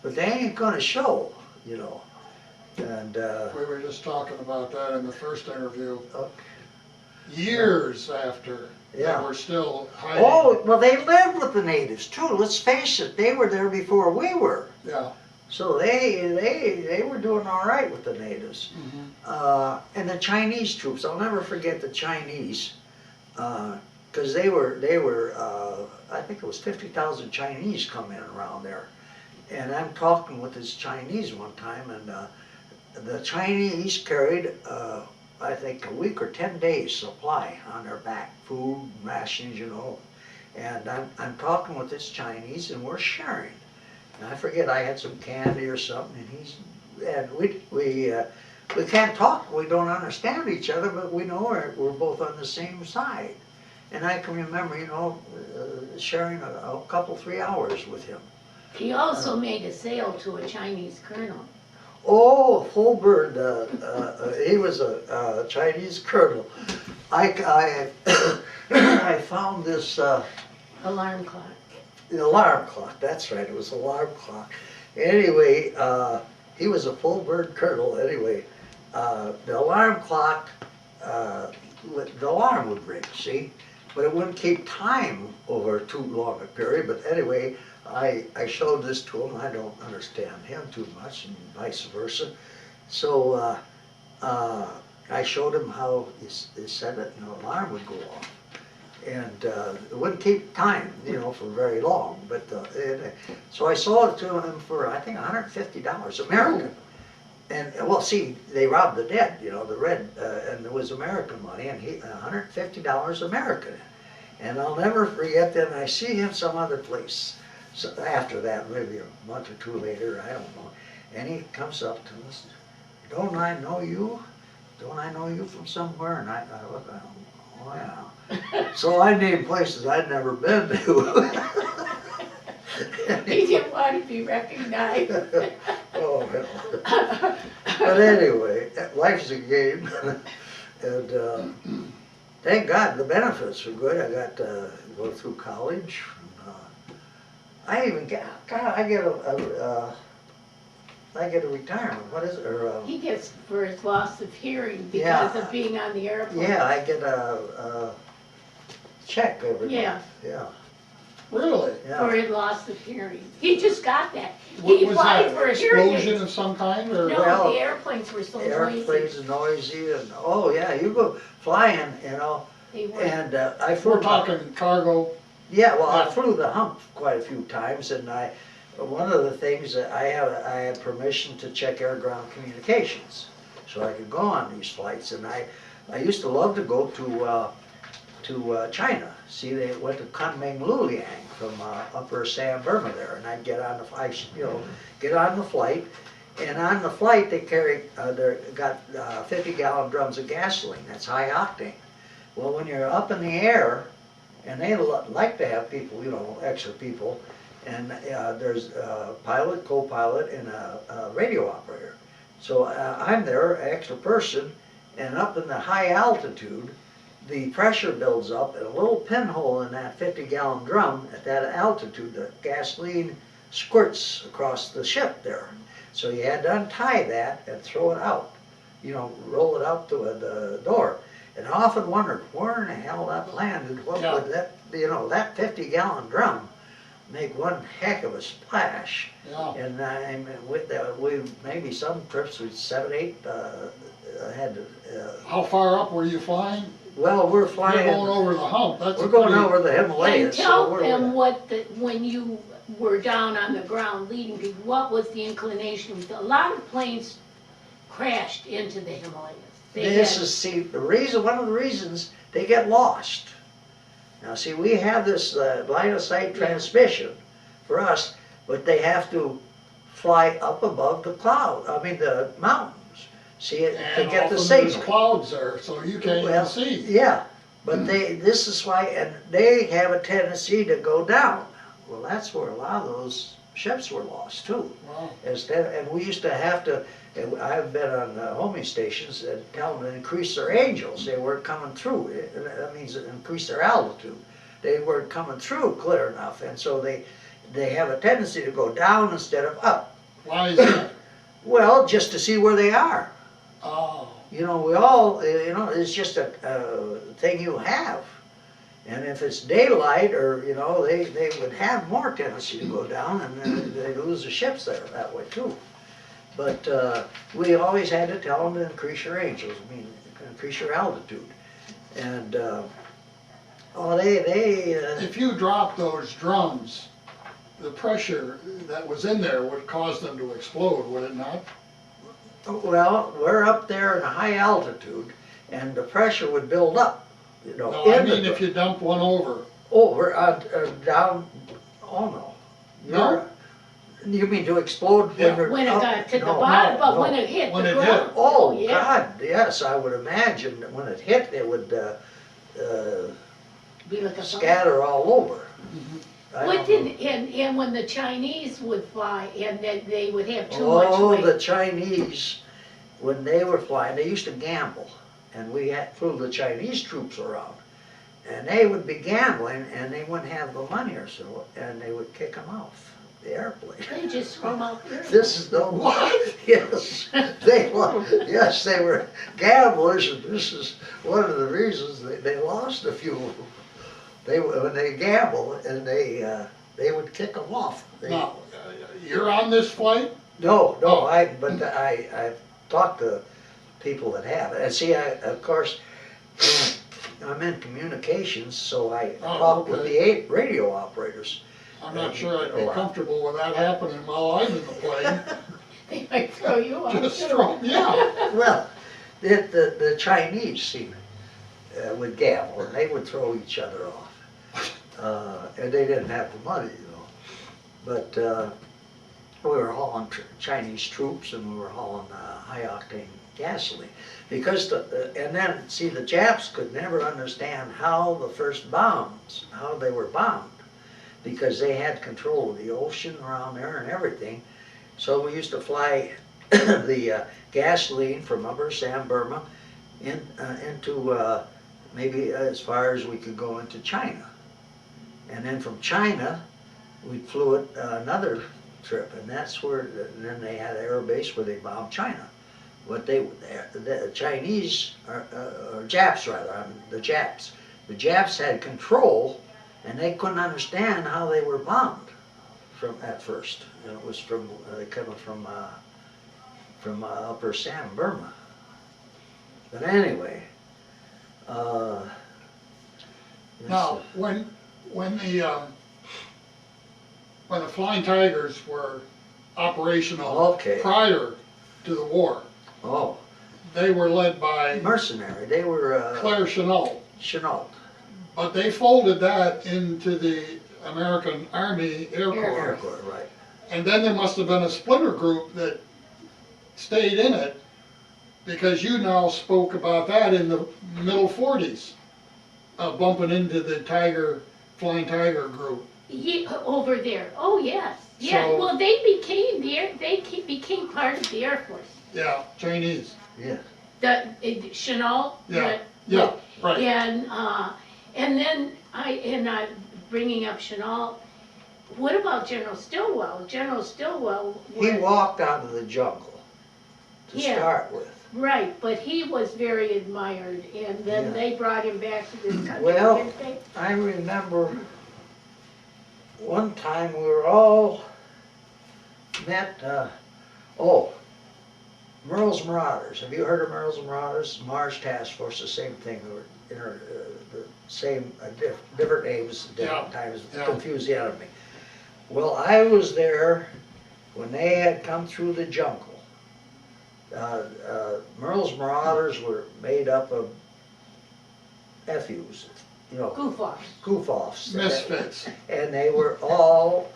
but they ain't gonna show, you know. And, We were just talking about that in the first interview. Okay. Years after, they Yeah. were still hiding. oh, well, they lived with the natives too, let's face it, they were there before we were. Yeah. So they were doing all right with the natives. Mhm. And the Chinese troops, I'll never forget the Chinese, because they were, I think it was 50,000 Chinese come in around there. And I'm talking with this Chinese one time, and the Chinese carried, I think, a week or 10 days supply on their back, food, rations, you know. And I'm talking with this Chinese, and we're sharing. And I forget, I had some candy or something, and we can't talk, we don't understand each other, but we know we're both on the same side. And I can remember, you know, sharing a couple, 3 hours with him. He also made a sale to a Chinese colonel. Oh, Fulbert, he was a Chinese colonel. I found this, Alarm clock. the alarm clock, that's right, it was an alarm clock. Anyway, he was a Fulbert colonel, anyway. The alarm clock, the alarm would ring, see? But it wouldn't keep time over too long a period, but anyway, I showed this to him. I don't understand him too much, and vice versa. So I showed him how he said it, and the alarm would go off. And it wouldn't keep time, you know, for very long. But so I sold it to him for, I think, $150 American. And well, see, they robbed the dead, you know, the red, and it was American money, and $150 American. And I'll never forget that. And I see him some other place. So after that, maybe a month or two later, I don't know. And he comes up to us, don't I know you? Don't I know you from somewhere? And I look at him, oh yeah. So I named places I'd never been to. He didn't want to be recognized. Oh, hell. But anyway, life's a game. And thank God the benefits were good. I got to go through college. I even get, God, I get a retirement. What is it? Or, He gets for his loss of hearing because Yeah. of being on the airplane. yeah, I get a check every Yeah. month. Yeah. Really? For Yeah. his loss of hearing. He just got that. What He was applied that, for a hearing explosion aid. of some kind, or? No, Well, the airplanes were so noisy. Airplanes are noisy, and oh yeah, you go flying, you know. They were. And I flew. We're talking cargo. Yeah, well, I Yeah. flew the hump quite a few times, and one of the things that I had permission to check air-ground communications, so I could go on these flights, and I used to love to go to China. See, they went to Kunming Luliang from Upper Sam Burma there, and I'd get on the flight, and on the flight they got 50-gallon drums of gasoline. That's high octane. Well, when you're up in the air, and they like to have people, you know, extra people, and there's a pilot, co-pilot, and a radio operator. So I'm there, an extra person, and up in the high altitude, the pressure builds up, and a little pinhole in that 50-gallon drum at that altitude, the gasoline squirts across the ship there. So you had to untie that and throw it out, you know, roll it out to the door. And I often wondered where in the hell that landed. What would that, you know, that 50-gallon drum make one heck of a splash. Yeah. And I mean, with that, we maybe some trips with 7, 8 had to. How far up were you flying? Well, we're You're flying. going over the hump. That's We're a going pretty- over the And Himalayas. tell so them when you were down on the ground leading people, what was the inclination? A lot of planes crashed into the Himalayas. One of the reasons they get lost. Now see, we have this line of sight transmission for us, but they have to fly up above the cloud, the mountains, see it, to And get the often there's signal. clouds there, so you can't even Well, see. yeah, but this is why, and they have a tendency to go down. Well, that's where a lot of those ships were lost too. Wow. And we used to have to, and I've been on homing stations and tell them to increase their angels. They weren't coming through. That means increase their altitude. They weren't coming through clear enough, and so they have a tendency to go down instead of up. Why is that? Well, just to see where they are. Oh, We all, it's just a thing you have. And if it's daylight or, they would have more tendency to go down and then they lose the ships there that way too. But we always had to tell them to increase your angels, increase your altitude. And, if you drop those drums, the pressure that was in there would cause them to explode, would it not? well, we're up there in a high altitude and the pressure would build up, No, I in the mean if you dump one over. over, down, oh no. No? You mean to explode when Yeah. they're When it up? got to the No, bottom, but no. when it hit When the it hit. ground. Oh, yeah. God, yes, I would imagine that when it hit, it would Be like a bomb. scatter all over. I What don't did, know. and when the Chinese would fly and then they would have too much Oh, weight. the Chinese, when they were flying, they used to gamble. And we flew the Chinese troops around. And they would be gambling and they wouldn't have the money or so, and they would kick them off the airplane. They just throw them out there. This is the What? Yes, yes, they were gamblers, and this is one of the reasons they lost a few of them. When they gamble, and they would kick them off. Now, you're on this flight? No, Oh. I've talked to people that have, and see, of course, I'm in communications, so I Oh, talk with okay. the radio operators. I'm not sure I'd be comfortable with that happening while I'm in the plane. They might throw you off Just too. strong, yeah. Well, the Chinese would gamble, and they would throw each other off. And they didn't have the money, But we were hauling Chinese troops, and we were hauling high-octane gasoline. Because, and then, see, the Japs could never understand how the first bombs, how they were bombed. Because they had control of the ocean around there and everything. So we used to fly the gasoline from Upper San Burma into maybe as far as we could go into China. And then from China, we flew it another trip, and that's where, and then they had an air base where they bombed China. What the Chinese, or Japs rather, the Japs had control, and they couldn't understand how they were bombed at first. And it was coming from Upper San Burma. But anyway, Now, when the Flying Tigers were operational Okay. prior to the war, oh, they were led by mercenary, they were Claire Chennault, Chenault. but they folded that into the American Army Air Air Corps. Air Corps, right. And then there must have been a splinter group that stayed in it, because you now spoke about that in the middle 40s, bumping into the Flying Tiger group. Yeah, over there. Oh, yes. Yeah, So- well, they became part of the Air Force. Yeah, Chinese. Yeah. Chanel. Yeah, yeah, right. And then I'm bringing up Chanel. What about General Stilwell? General Stillwell. He was- walked out of the jungle to Yeah. start with. Right, but he was very admired, and then Yeah. they brought him back to this country. Well, didn't they? I remember one time we were all met, Merle's Marauders. Have you heard of Merle's Marauders? Mars Task Force, the same thing. They were the same, different names, different Yeah, times, yeah. confuse the enemy. Well, I was there when they had come through the jungle. Merle's Marauders were made up of FUs, Goof off. goof-offs. Misfits. And they were all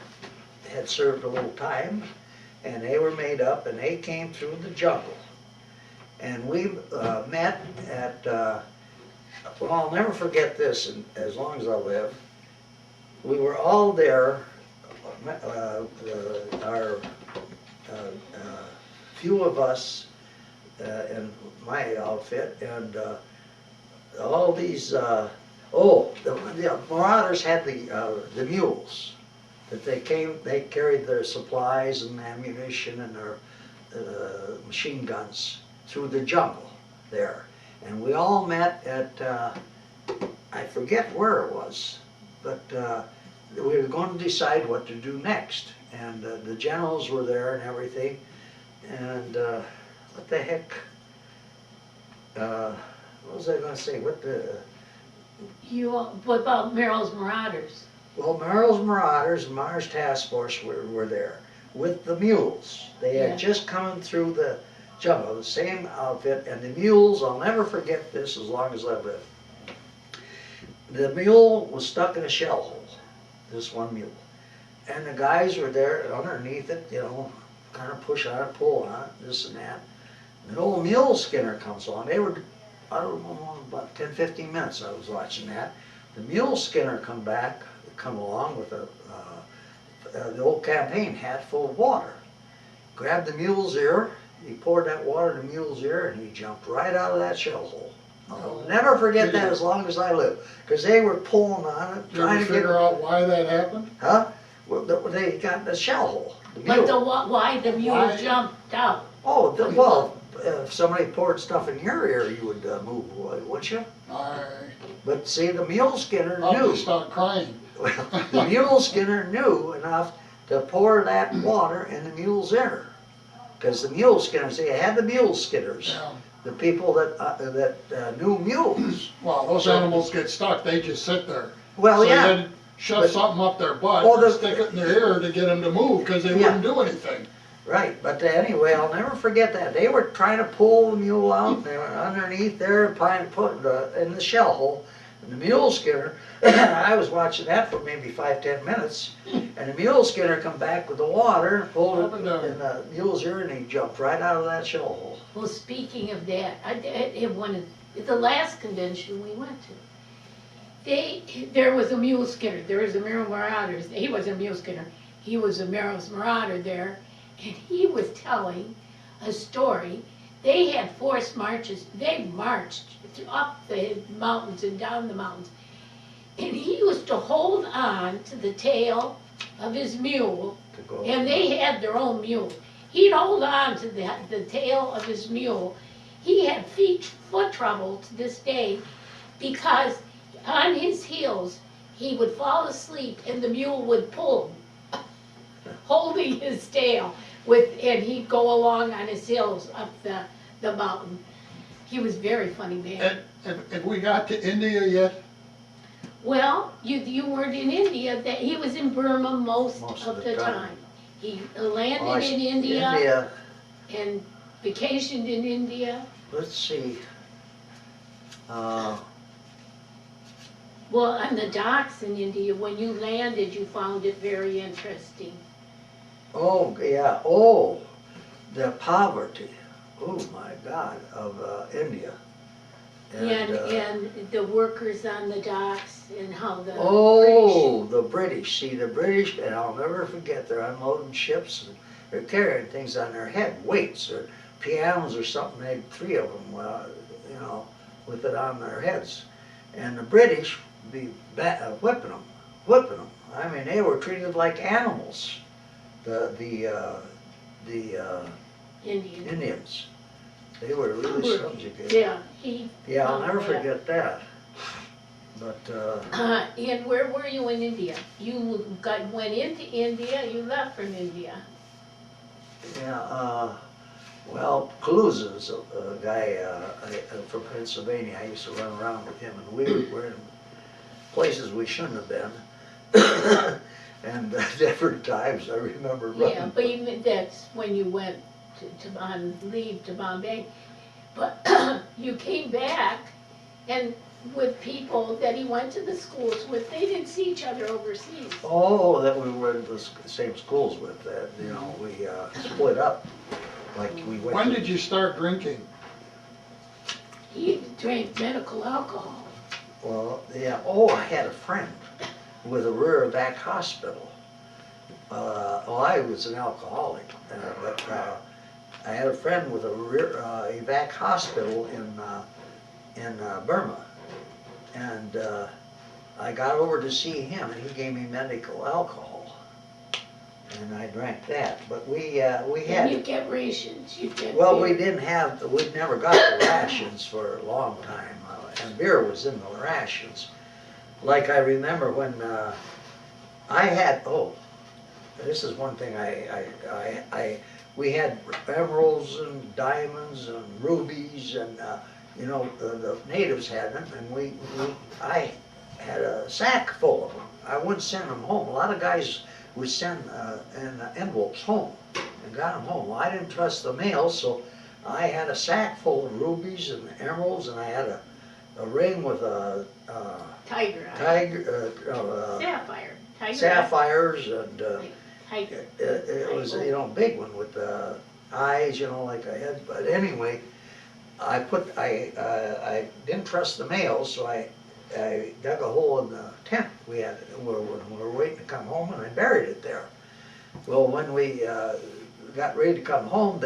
had served a little time, and they were made up, and they came through the jungle. And we met at, well, I'll never forget this as long as I live. We were all there, our few of us in my outfit, and all these, the Marauders had the mules that they carried their supplies and ammunition and their machine guns through the jungle there. And we all met at, I forget where it was, but we were going to decide what to do next. And the generals were there and everything. And what the heck, what was I going to say? What about Merrill's Marauders? Well, Merrill's Marauders and Mars Task Force were there with the mules. They had just come through the jungle, the same outfit, and the mules, I'll never forget this as long as I live. The mule was stuck in a shell hole, this one mule. And the guys were there underneath it, you know, kind of push on it, pull on it, this and that. And an old mule skinner comes on. They were, I don't know, about 10, 15 minutes I was watching that. The mule skinner come along with the old campaign hat full of water. Grabbed the mule's ear, he poured that water in the mule's ear, and he jumped right out of that shell hole. I'll never forget that as long as I live, because they were pulling on it, Did you trying ever to get. figure out why that happened? Huh? Well, they got the shell hole. The mule. But why the mule Why? jumped out? Oh, well, if somebody poured stuff in your ear, you would move, wouldn't you? But see, the mule skinner I'll knew. just start crying. Well, the mule skinner knew enough to pour that water in the mule's ear. Because the mule skinners, they had the mule skinners, Yeah. the people that knew mules. Well, those animals get stuck, they just sit there. Well, So yeah. you then shove But- something up their butt, Well, and stick it in their ear to get them to move, because they Yeah. wouldn't do anything. Right, but anyway, I'll never forget that. They were trying to pull the mule out, they were underneath there, trying to put in the shell hole. And the mule skinner, I was watching that for maybe 5-10 minutes, and the mule skinner come back with the water, pulled Up it and down. in the mule's ear, and he jumped right out of that shell hole. Well, speaking of that, at the last convention we went to, there was a mule skinner. There was a Merrill Marauders. He was a mule skinner. He was a Merrill's Marauder there, and he was telling a story. They had forced marches. They marched up the mountains and down the mountains, and he used to hold on to the tail of his mule, To go. and they had their own mule. He'd hold on to the tail of his mule. He had foot trouble to this day because on his heels he would fall asleep and the mule would pull him, holding his tail and he'd go along on his heels up the mountain. He was very funny man. Have we got to India yet? Well, you weren't in India. He was in Burma most of the time. He landed in India and vacationed in India. Let's see. Well, on the docks in India, when you landed, you found it very interesting. Oh, yeah, oh, the poverty, oh my God, of India. And the workers on the docks and how the Oh, the British, see the British, and I'll never forget, they're unloading ships, and they're carrying things on their head, weights, or pianos or something, they had 3 of them, you know, with it on their heads. And the British be whipping them. I mean, they were treated like animals, the Indians. They were really subjugated. Yeah, I'll never forget that. But, and where were you in India? You went into India, you left from India. yeah, well, Kaluza's a guy from Pennsylvania. I used to run around with him, and we were in places we shouldn't have been. And different times I remember running. Yeah, but that's when you went on leave to Bombay. But you came back, and with people that he went to the schools with. They didn't see each other overseas. Oh, that we were in the same schools with, that, you know, we split up, like we went. When to- did you start drinking? He drank medical alcohol. Well, yeah, oh, I had a friend with a rear back hospital. Well, I was an alcoholic, but I had a friend with a rear evac hospital in Burma, and I got over to see him, and he gave me medical alcohol, and I drank that. But we And you had, get rations, you get well, we beer. didn't have, we never got the rations for a long time, and beer was in the rations. Like I remember when I had, oh, this is one thing we had emeralds and diamonds and rubies and, you know, the natives had them, and I had a sack full of them. I wouldn't send them home. A lot of guys would send in envelopes home and got them home. Well, I didn't trust the mail, so I had a sack full of rubies and emeralds, and I had a ring with a Tiger eye. tiger, Sapphire. Tiger eye. sapphires, and Tiger. it was, you know, a big one with the eyes, you know, like I had. But anyway, I didn't trust the mail, so I dug a hole in the tent we had when we were waiting to come home, and I buried it there. Well, when we got ready to come home,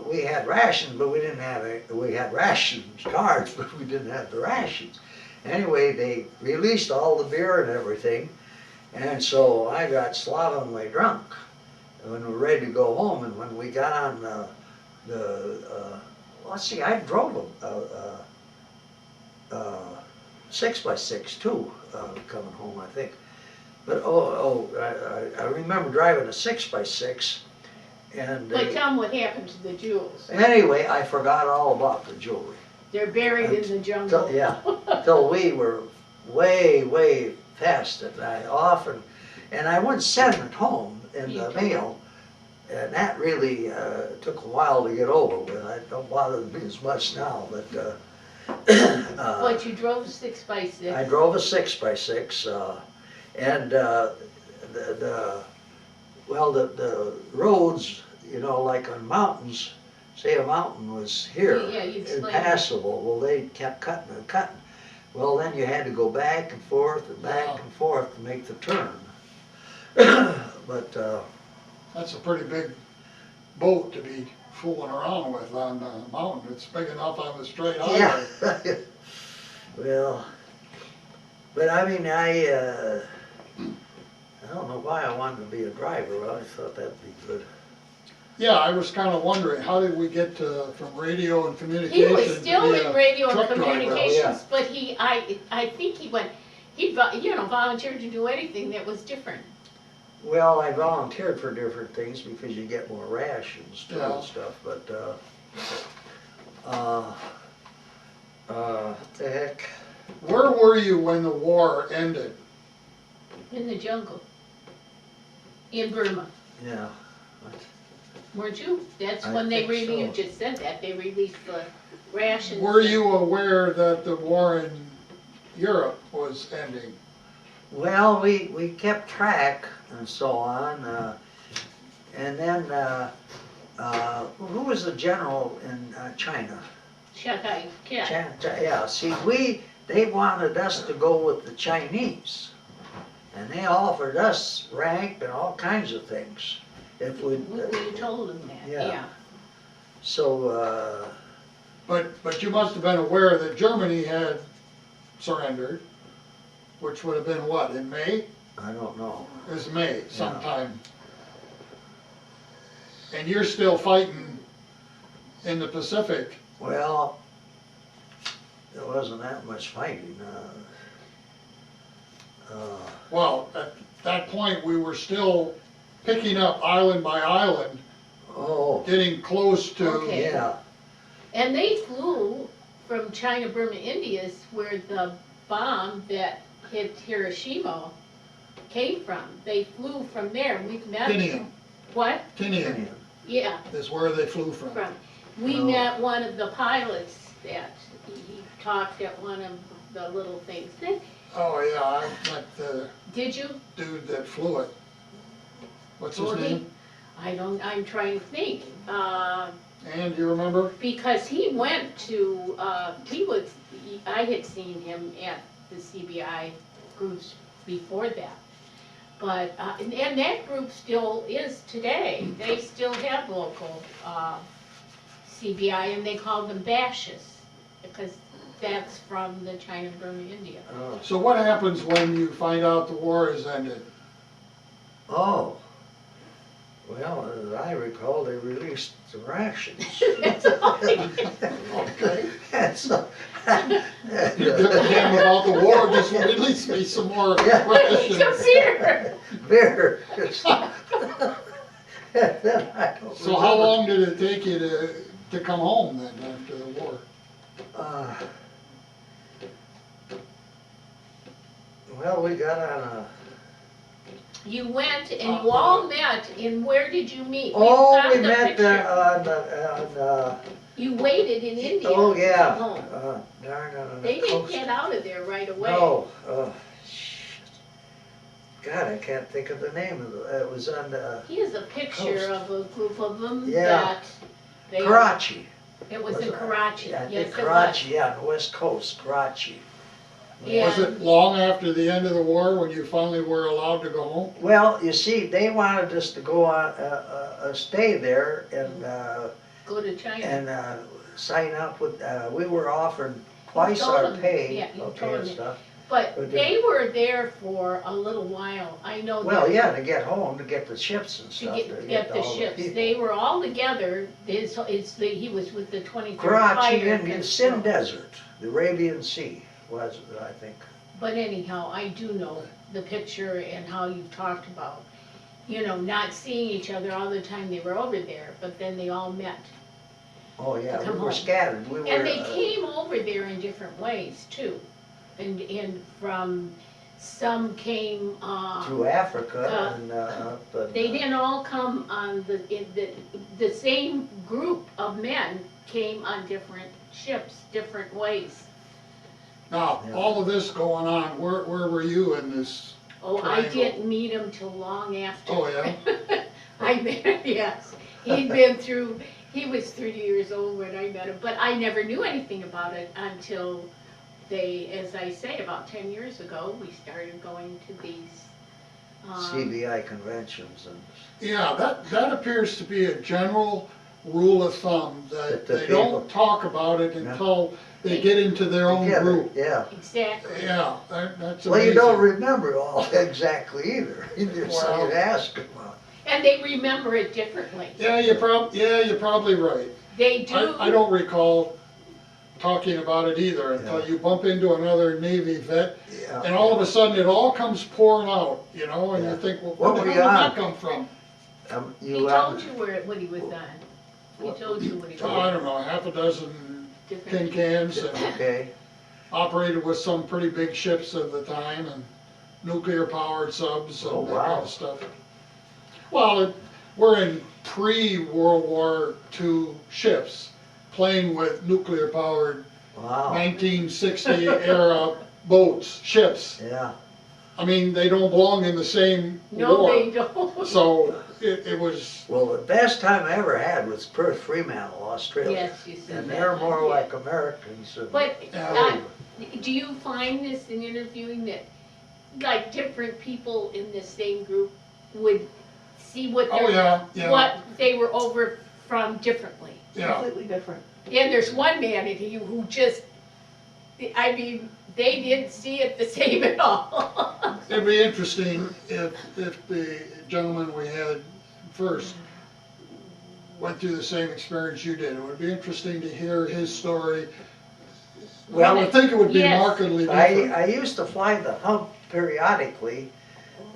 we had rations, but we didn't have we had rations cards, but we didn't have the rations. Anyway, they released all the beer and everything, and so I got slovenly drunk when we were ready to go home. And when we got on let's see, I drove a 6x6 too, coming home, I think. But I remember driving a 6x6, and But tell them what happened to the jewels. anyway, I forgot all about the jewelry. They're buried in the jungle. Yeah, till we were way past it. And I wouldn't send it home in the mail, and that really took a while to get over with. It don't bother me as much now, but But you drove a 6x6. I drove a 6x6, and the roads, you know, like on mountains, say a mountain was here, Yeah, you'd slam it. impassable, well, they kept cutting and cutting. Well, then you had to go back and forth and back and forth to make the turn. But, That's a pretty big boat to be fooling around with on the mountain. It's big enough on the straight highway. yeah, well, but I mean, I don't know why I wanted to be a driver. Well, I thought that'd be good. Yeah, I was kind of wondering, how did we get from radio and He communication was still to be in a radio and truck driver? communications, but I think he volunteered to do anything that was different. Well, I volunteered for different things because you get more rations too Yeah. and stuff, but, what the heck? Where were you when the war ended? In the jungle. In Burma. Yeah. Weren't you? That's I when they think really, you so. just said that, they released the rations. Were you aware that the war in Europe was ending? Well, we kept track and so on, and then, who was the general in China? Shanghai, yeah. Yeah, see, they wanted us to go with the Chinese, and they offered us rank and all kinds of things if we. We told them that, Yeah. yeah. So, But you must have been aware that Germany had surrendered, which would have been what, in May? I don't know. It was May sometime. And you're still fighting in the Pacific. Well, there wasn't that much fighting. Well, at that point, we were still picking up island by island, Oh, getting close to, Okay. yeah, And they flew from China, Burma, India, is where the bomb that hit Hiroshima came from. They flew from there. We've met. Tinian. What? Tinian Yeah, is where they flew from. from. We Oh. met one of the pilots that he talked at one of the little things. Oh, yeah, I met the Did you? dude that flew it. What's his Oh, he- name? I'm trying to think. And you remember? Because he went to, I had seen him at the CBI groups before that. But, and that group still is today. They still have local, CBI, and they call them bashes, because that's from the China, Burma, India. Oh. So what happens when you find out the war has ended? Oh, well, as I recall, they released some rations. That's all they Okay. And so, You give a damn about the war, just release me some more Yeah. rations. Some beer. beer. Then I don't So how remember. long did it take you to come home then after the war? Well, we got on a, You went and you all met, and where did you meet? We've oh, got we the met picture. there on, You waited in India oh, to yeah, come home. darn, on They the didn't coast. get out of there right away. No, shit. God, I can't think of the name of it was on Here's a picture Coast. of a group of them Yeah. that they. Karachi. It was in Karachi, Yeah, I yes think it was. Karachi, yeah, on the west coast, Karachi. Yeah. Was it long after the end of the war when you finally were allowed to go home? Well, you see, they wanted us to go on, stay there and, Go to China. sign up with, we were offered twice told our them, pay, yeah, you okay, told and them. stuff. But but they were there for a little while. I know Well, that yeah, to get home, to get the ships and to stuff. get the all ships. people. They were all together. He was with the 23rd Karachi, Fighter. Indian, Sin Desert, the Arabian Sea was, I think. But anyhow, I do know the picture and how you talked about, not seeing each other all the time they were over there, but then they all met. Oh, yeah, we come were home. scattered, we were. And they came over there in different ways too. And from, some came, Through Africa and, they didn't all come on the same group of men came on different ships, different ways. Now, Yeah. all of this going on, where were you in this? Oh, I Triangle. didn't meet him till long after. Oh, yeah? Yes, he'd been through, he was 30 years old when I met him, but I never knew anything about it until as I say, about 10 years ago, we started going to these, CBI conventions and. Yeah, that appears to be a general rule of thumb, that That the they don't talk about it Yeah. until they get into their own together, group. Yeah. exactly. Yeah, that's amazing. Well, you don't remember all exactly either, so Well- you'd ask them. And they remember it differently. Yeah, you're probably right. They do. I don't recall talking about it either until Yeah. you bump into another Navy vet, Yeah. and all of a sudden it all comes pouring out, and Yeah. you think, well, What where were the hell you did on? that come from? He You, told you what he was on. He told you what he Oh, I was don't know, half a dozen tin different. cans, and okay, operated with some pretty big ships at the time, and nuclear powered subs Oh, and that wow. kind of stuff. Well, we're in pre-World War II ships, playing with nuclear powered wow, 1960 era boats, ships. yeah. I mean, they don't belong in the same No, war. they don't. So it was, Well, the best time I ever had was Perth Fremantle, Australia. Yes, you said And that. they're more Yeah. like Americans. And- But Yeah. do you find this in interviewing that, like, different people in the same group would see what oh yeah, what they were over from differently? yeah. Completely different. And there's one man in here who just, I mean, they didn't see it the same at all. It'd be interesting if the gentleman we had first went through the same experience you did. It would be interesting to hear his story. Well, I would think it would be Yes. markedly different. I used to fly the hump periodically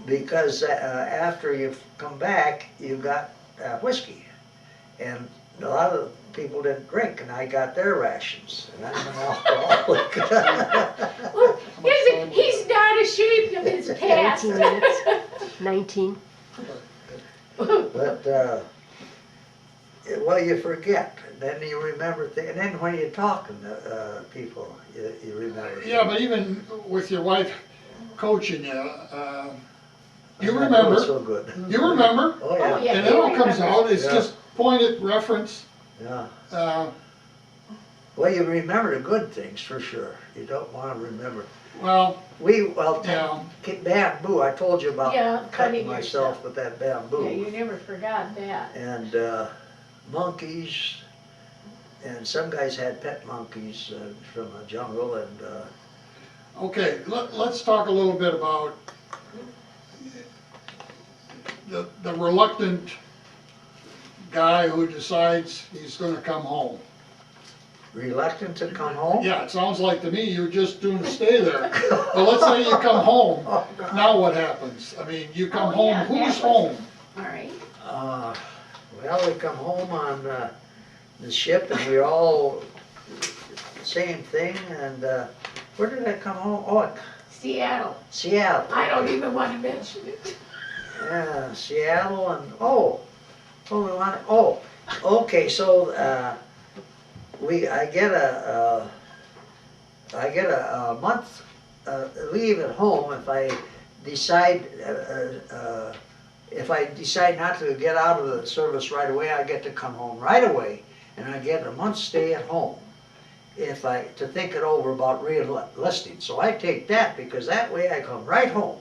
because after you've come back, you got whiskey. And a lot of people didn't drink, and I got their rations. And I'm an alcoholic. Well, he's not ashamed of his past. 19 minutes. 19. But, well, you forget. then you remember things, and then when you're talking to people, you remember. Yeah, things. but even with your wife coaching you, you I'm not doing remember, so good. you remember, Oh, yeah. Oh, yeah. and it all comes out, it's Yeah. just pointed reference. Yeah. Uh, Well, you remember the good things for sure. You don't want to remember. Well, yeah. Bamboo, I told you about Yeah, cutting cutting myself yourself. with that Yeah, bamboo. you never forgot that. And monkeys, and some guys had pet monkeys from the jungle, and Okay, let's talk a little bit about the reluctant guy who decides he's gonna come home. reluctant to come home. Yeah, it sounds like to me you're just doing to stay there. But let's say you come home, Oh, God. now what happens? I mean, you come Oh, home, yeah, who's that was- home? All right. Well, we come home on the ship, and we're all same thing. And where did I come home? Oh, Seattle. Seattle. I don't even want to mention it. Yeah, Seattle, and okay. So I get a month leave at home if I decide not to get out of the service right away. I get to come home right away, and I get a month's stay at home to think it over about re-enlisting. So I take that, because that way I come right home,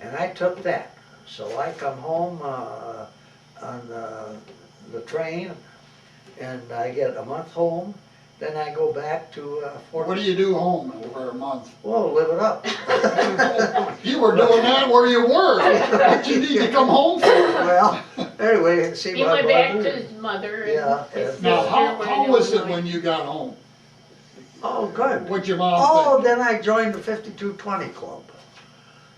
and I took that. So I come home on the train, and I get a month home. Then I go back to Fort. What do you do home for a month? Whoa, live it up. You were doing that where you were. What you need to come home for? Well, anyway, see He my went back brother. to his mother Yeah, and his Now, sister how were in was it Illinois. when you got home? Oh, good. What'd your mom Oh, think? then I joined the 5220 Club.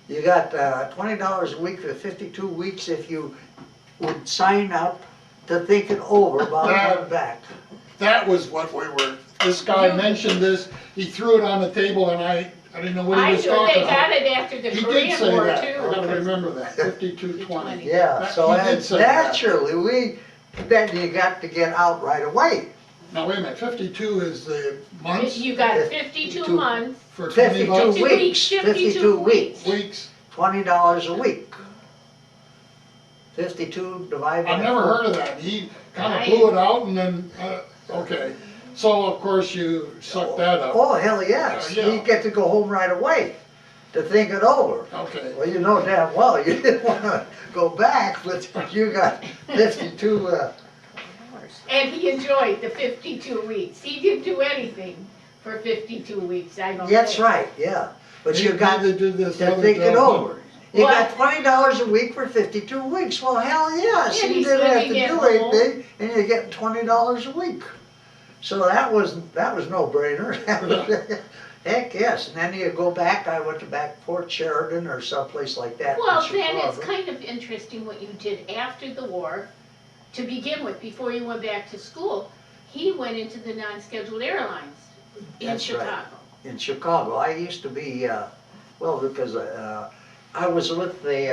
You got $20 a week for 52 weeks if you would sign up to think it over about coming back. That was what we were, this guy mentioned this, he threw it on the table and I didn't know what he I was knew talking they got about. it after the He did Korean say War that, too. I remember that, 5220. Yeah, so He did say that. naturally, then you got to get out right away. Now, wait a minute, 52 is the months You got 52 52 months, for 20 52 bucks? 52 weeks, 52 weeks. Weeks? $20 a week. 52 divided by I've never 4. heard of that, he kinda Right. blew it out and then, okay. So, of course, you sucked that up, Oh, hell yes. Yeah. You get to go home right away to think it over. okay. Well, you know damn well you didn't want to go back, but you got 52. And he enjoyed the 52 weeks. He didn't do anything for 52 weeks, I don't That's think. right, yeah. But you He got needed to do this to other think it job. over. You What? got $20 a week for 52 weeks. Well, hell yes. And You he's didn't have to living at do home. anything, and you're getting $20 a week. So that was no brainer. Heck yes. And then you go back. I went to back Fort Sheridan or someplace like that. in Well, then it's Chicago. kind of interesting what you did after the war. To begin with, before you went back to school, he went into the non-scheduled airlines in That's right. Chicago. In Chicago. I used to be, because I was with the,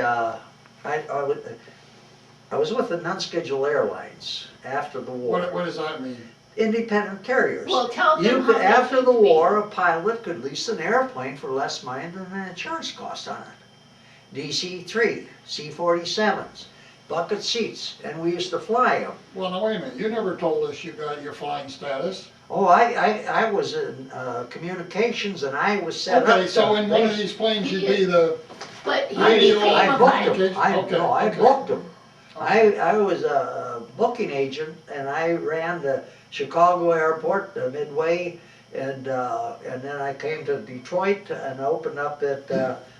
I was with the non-scheduled airlines after the war. What does that mean? Independent carriers. Well, tell them You how could, they after came the to be. war, a pilot could lease an airplane for less money than the insurance cost on it. DC-3, C-47s, bucket seats, and we used to fly them. Well, now wait a minute, you never told us you got your flying status. Oh, I was in communications, and I was set up. Okay, so to- in one of these planes, you'd be the, But he I became I a booked pilot. them. I Okay. booked them. I was a booking agent, and I ran the Chicago airport, the Midway, and then I came to Detroit and opened up at,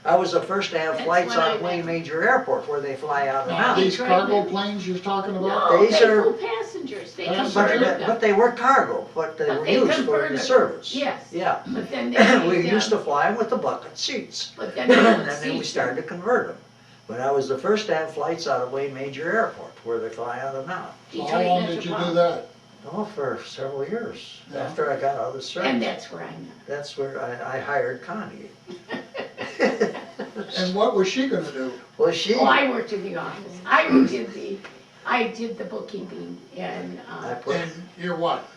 I was the first to have That's flights when I on Wayne went. Major Airport, where they fly out of now, now. these Detroit, cargo yeah. planes you're talking about? No, These they are- flew passengers, they Passengers. converted them. But they were cargo, but they But were they used for converted the them. service. Yes. Yeah. But then they We made used to them, fly them with the bucket seats. but then they And would then we seat started to them. convert them. But I was the first to have flights out of Wayne Major Airport, where they fly out of now. So how Detroit long did you do Metropolitan. that? Oh, for several years, Yeah. after I got out of the And service. that's where I met. That's where I hired Connie. And what was she gonna do? Well, she, Oh, I worked in the office. I worked in the I did the bookkeeping and, I put, And you're what,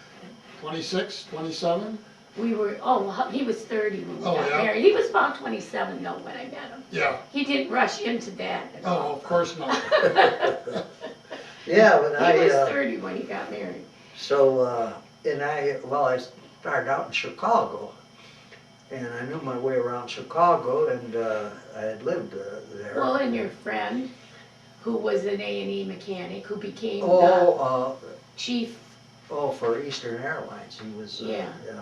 26, 27? he was 30 when we Oh, got yeah? married. He was about 27 though when I met him. Yeah. He didn't rush into that at Oh, all. of course not. yeah, but He was I, 30 when he got married. so, and I started out in Chicago. And I knew my way around Chicago, and I had lived there. Well, and your friend, who was an A&E mechanic, who became the Oh, chief, for Eastern Airlines, he was, Yeah. yeah.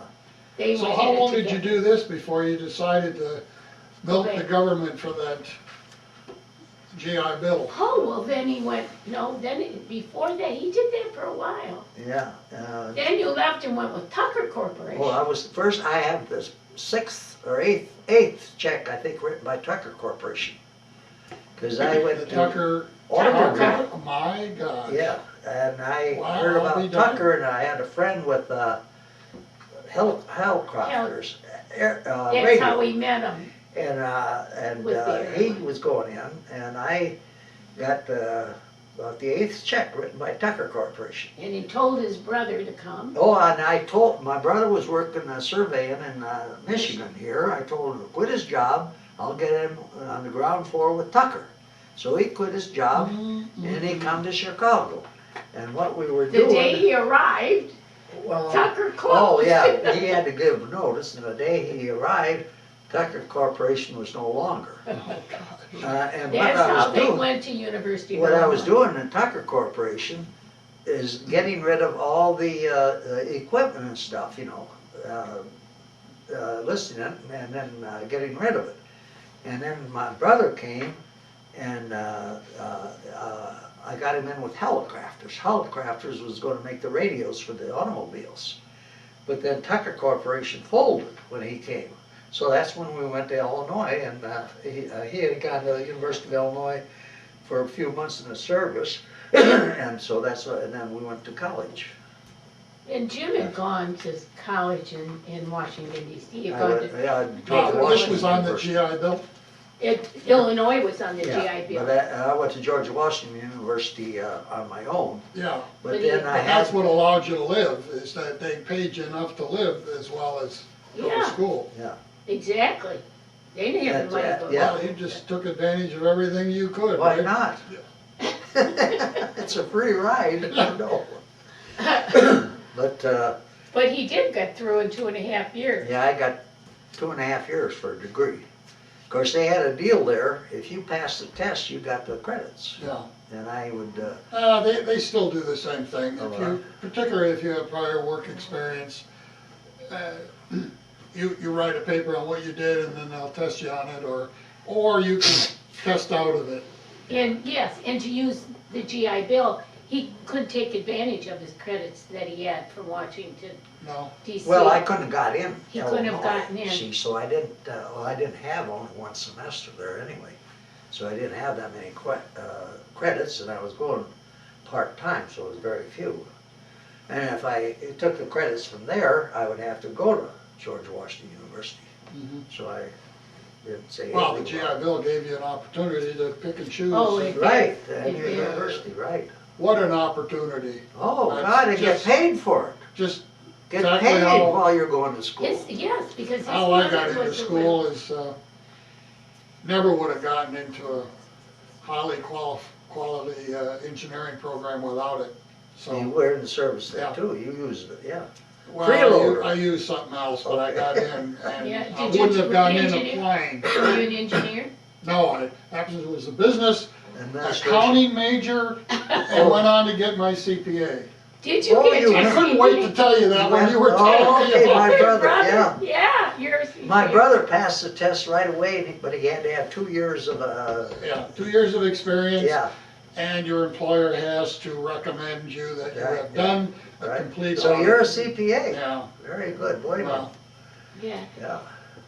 they So went how in it long did you together. do this before you decided to milk the Okay. government for that GI Bill? Oh, well, then he went, before that, he did that for a while. Yeah. Then you left and went with Tucker Corporation. Well, I have this 6th or 8th check, I think, written by Tucker Corporation. Because I went The to. Tucker, Automobile. Tucker. oh my God. Yeah, and I Wow, heard I'll be about darned. Tucker, and I had a friend with helicopters, That's how radio. we met him. With the He airline. was going in, and I got about the 8th check written by Tucker Corporation. And he told his brother to come. Oh, and I told, my brother was working surveying in Michigan here. I told him to quit his job. I'll get him on the ground floor with Tucker. So he quit his job, and he come to Chicago. And what we were The doing. day he arrived, well, Tucker closed. Oh, yeah, he had to give notice, and the day he arrived, Tucker Corporation was no longer. And what That's I how was they doing, went to University of what I was Illinois. doing in Tucker Corporation is getting rid of all the equipment and stuff, listing it and then getting rid of it. And then my brother came and I got him in with Helicrafters. Helicrafters was going to make the radios for the automobiles. But then Tucker Corporation folded when he came. So that's when we went to Illinois, and he had gone to the University of Illinois for a few months in the service, and so and then we went to college. And Jim had gone to college in Washington DC. He had I gone went- to, yeah, This George Washington was on the University. GI Bill? Illinois was on the Yeah, GI Bill. but I went to George Washington University on my own, Yeah. but But then he- I That's had, what allowed you to live, is that they paid you enough to live as well as go to Yeah. school. Exactly. They didn't have the money That's to it, go. yeah. Well, you just took advantage of everything you could, why right? not? It's a free ride, no. But, But he did get through in 2.5 years. yeah, I got 2.5 years for a degree. Of course, they had a deal there, if you passed the test, you got the credits. Yeah. And I would, They still do the same thing. Oh, If you, particularly if you have prior work experience, you write a paper on what you did and then they'll test you on it, or you can test out of it. And yes, and to use the GI Bill, he couldn't take advantage of his credits that he had from Washington No, DC. well, I couldn't have got in. He couldn't have Illinois, gotten in. See, so I didn't, I didn't have only one semester there anyway. So I didn't have that many credits, and I was going part-time, so it was very few. And if I took the credits from there, I would have to go to George Washington University. Mhm. So I didn't say well, the anything GI about it. Bill gave you an opportunity to pick and choose. Oh, it- Right, It and did. university, right. What an opportunity. Oh, That's God, and get just- paid for it. Just Get Exactly paid how- while you're going to school. Yes, because his how I mother got into was a school is, never would have gotten into a highly quality engineering program without it. You So, were in the service there Yeah. too, you used it, yeah. well, freeloader. I used something else, but I got in, and Yeah, I did you- wouldn't have gotten in engineer? applying. Were you an engineer? No, I happened it was a business, Administration. accounting major, and went on to get my CPA. Did you Oh, get you- your I couldn't wait to tell you that when you were Oh, talking okay, about my it. Your brother, yeah. Yeah, you're a CPA. My brother passed the test right away, but he had to have 2 years of, Yeah, 2 years of experience, yeah, and your employer has to recommend you that you Right, have yeah, done a right. complete So audit. you're a CPA, Yeah, very good, boy, well, Yeah, yeah.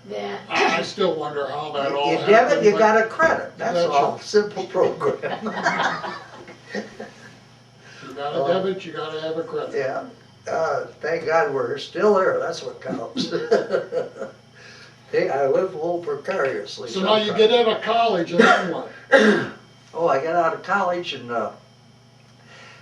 that, I still wonder how that all You happened. debit, you but- got a credit, that's That's all, simple program. You got a debit, you gotta have a credit. Yeah, thank God we're still there, that's what counts. Hey, I live a little precariously. So now you sometimes. get out of college and then what? Oh, I got out of college and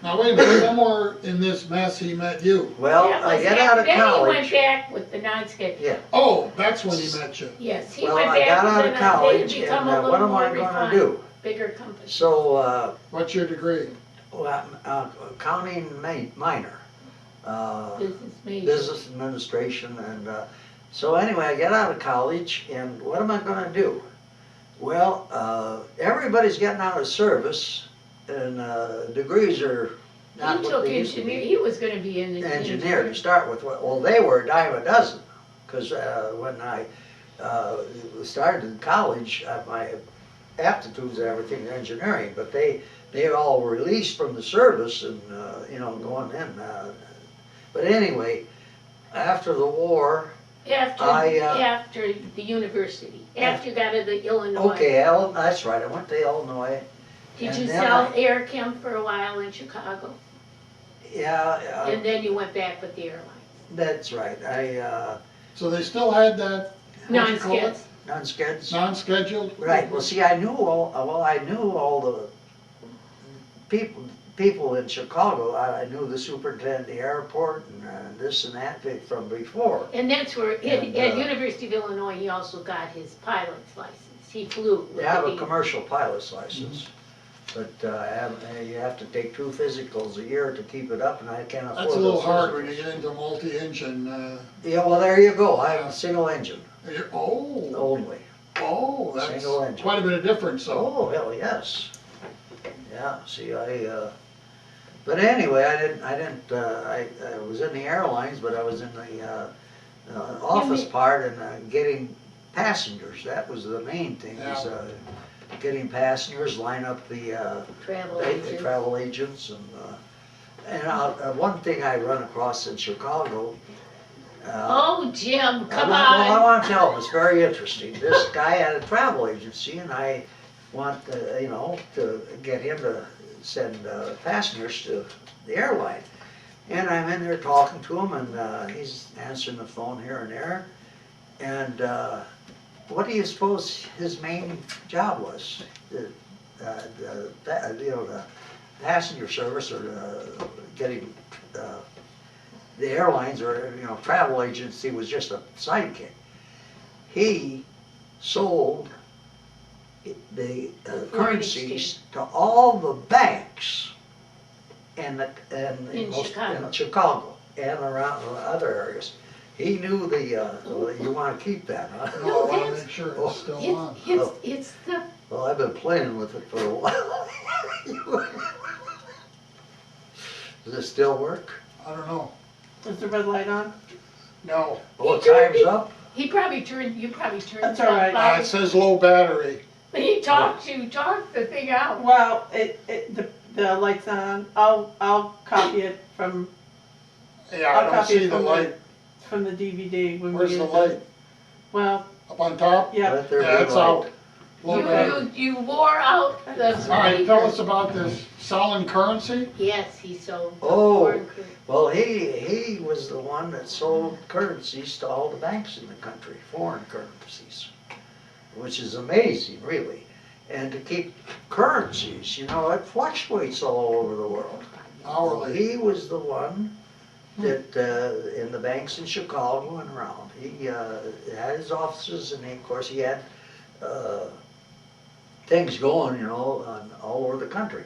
Now, wait a minute, somewhere in this mess, he met you. Well, That I was get after- out of Then he went college. back with the non-skid. Yeah. Oh, that's when he met you. Yes, he Well, went I back got with out the of non, they had college, become and a what little am more I gonna refined, do? bigger company. So, What's your degree? accounting minor. Business major. Business administration, and so anyway, I get out of college, and what am I gonna do? Well, everybody's getting out of service, and degrees are not He what took they used to engineer, be. he was gonna be an Engineer to start with. Well, they were a dime a dozen, because when I started in college, my aptitudes and everything in engineering, but they all were released from the service and going in. But anyway, after the war, After the university, after you got to the Illinois. okay, that's right, I went to Illinois. Did and you then sell air chem for a while in Chicago? Yeah, And then you went back with the airlines? that's right. So they still had that, what you call it? Non-skids. Non-skids. Non-scheduled? Right, well, see, I knew all the people in Chicago. I knew the superintendent of the airport and this and that from before. And that's where, And, at University of Illinois, he also got his pilot's license. He flew. You have a commercial pilot's license, but you have to take 2 physicals a year to keep it up, and I can't afford those That's a little hard when you physicals. get into multi-engine, Yeah, well, there you go. I have a single engine oh, only. that's Single engine. quite a bit of difference, though. Oh, hell, yes. Yeah, see, but anyway, I was in the airlines, but I was in the office part and getting passengers. That was the main thing, is getting passengers, line up the Travel the agent. travel agents, and one thing I run across in Chicago. Oh, Jim, come I on. want to tell them, it's very interesting. This guy had a travel agency, and I want, to get him to send passengers to the airline. And I'm in there talking to him, and he's answering the phone here and there. And what do you suppose his main job was? The passenger service, or getting the airlines, or travel agency was just a sidekick. He sold the currencies to all the banks in Chicago and around other areas. He knew you want to keep that, huh? No, I want to make sure it's still on. It's the, Well, I've been playing with it for a while. Does it still work? I don't know. Is the red light on? No, Oh, time's up? you probably turned That's all right. stuff it says low battery. out. He talked the thing out. Well, the light's on. I'll copy it from Yeah, I I'll don't copy see it the from light. from the DVD when Where's we the use light? it. Well, Up on top? yeah. Let there be Yeah, it's light. out. Low battery. You wore out the. All right, tell us about this selling currency. Yes, he sold. Oh. foreign currency. Well, he was the one that sold currencies to all the banks in the country, foreign currencies, which is amazing, really. And to keep currencies, it fluctuates all over the world. Hourly. He was the one that, in the banks in Chicago and around, he had his offices, and of course he had things going, all over the country.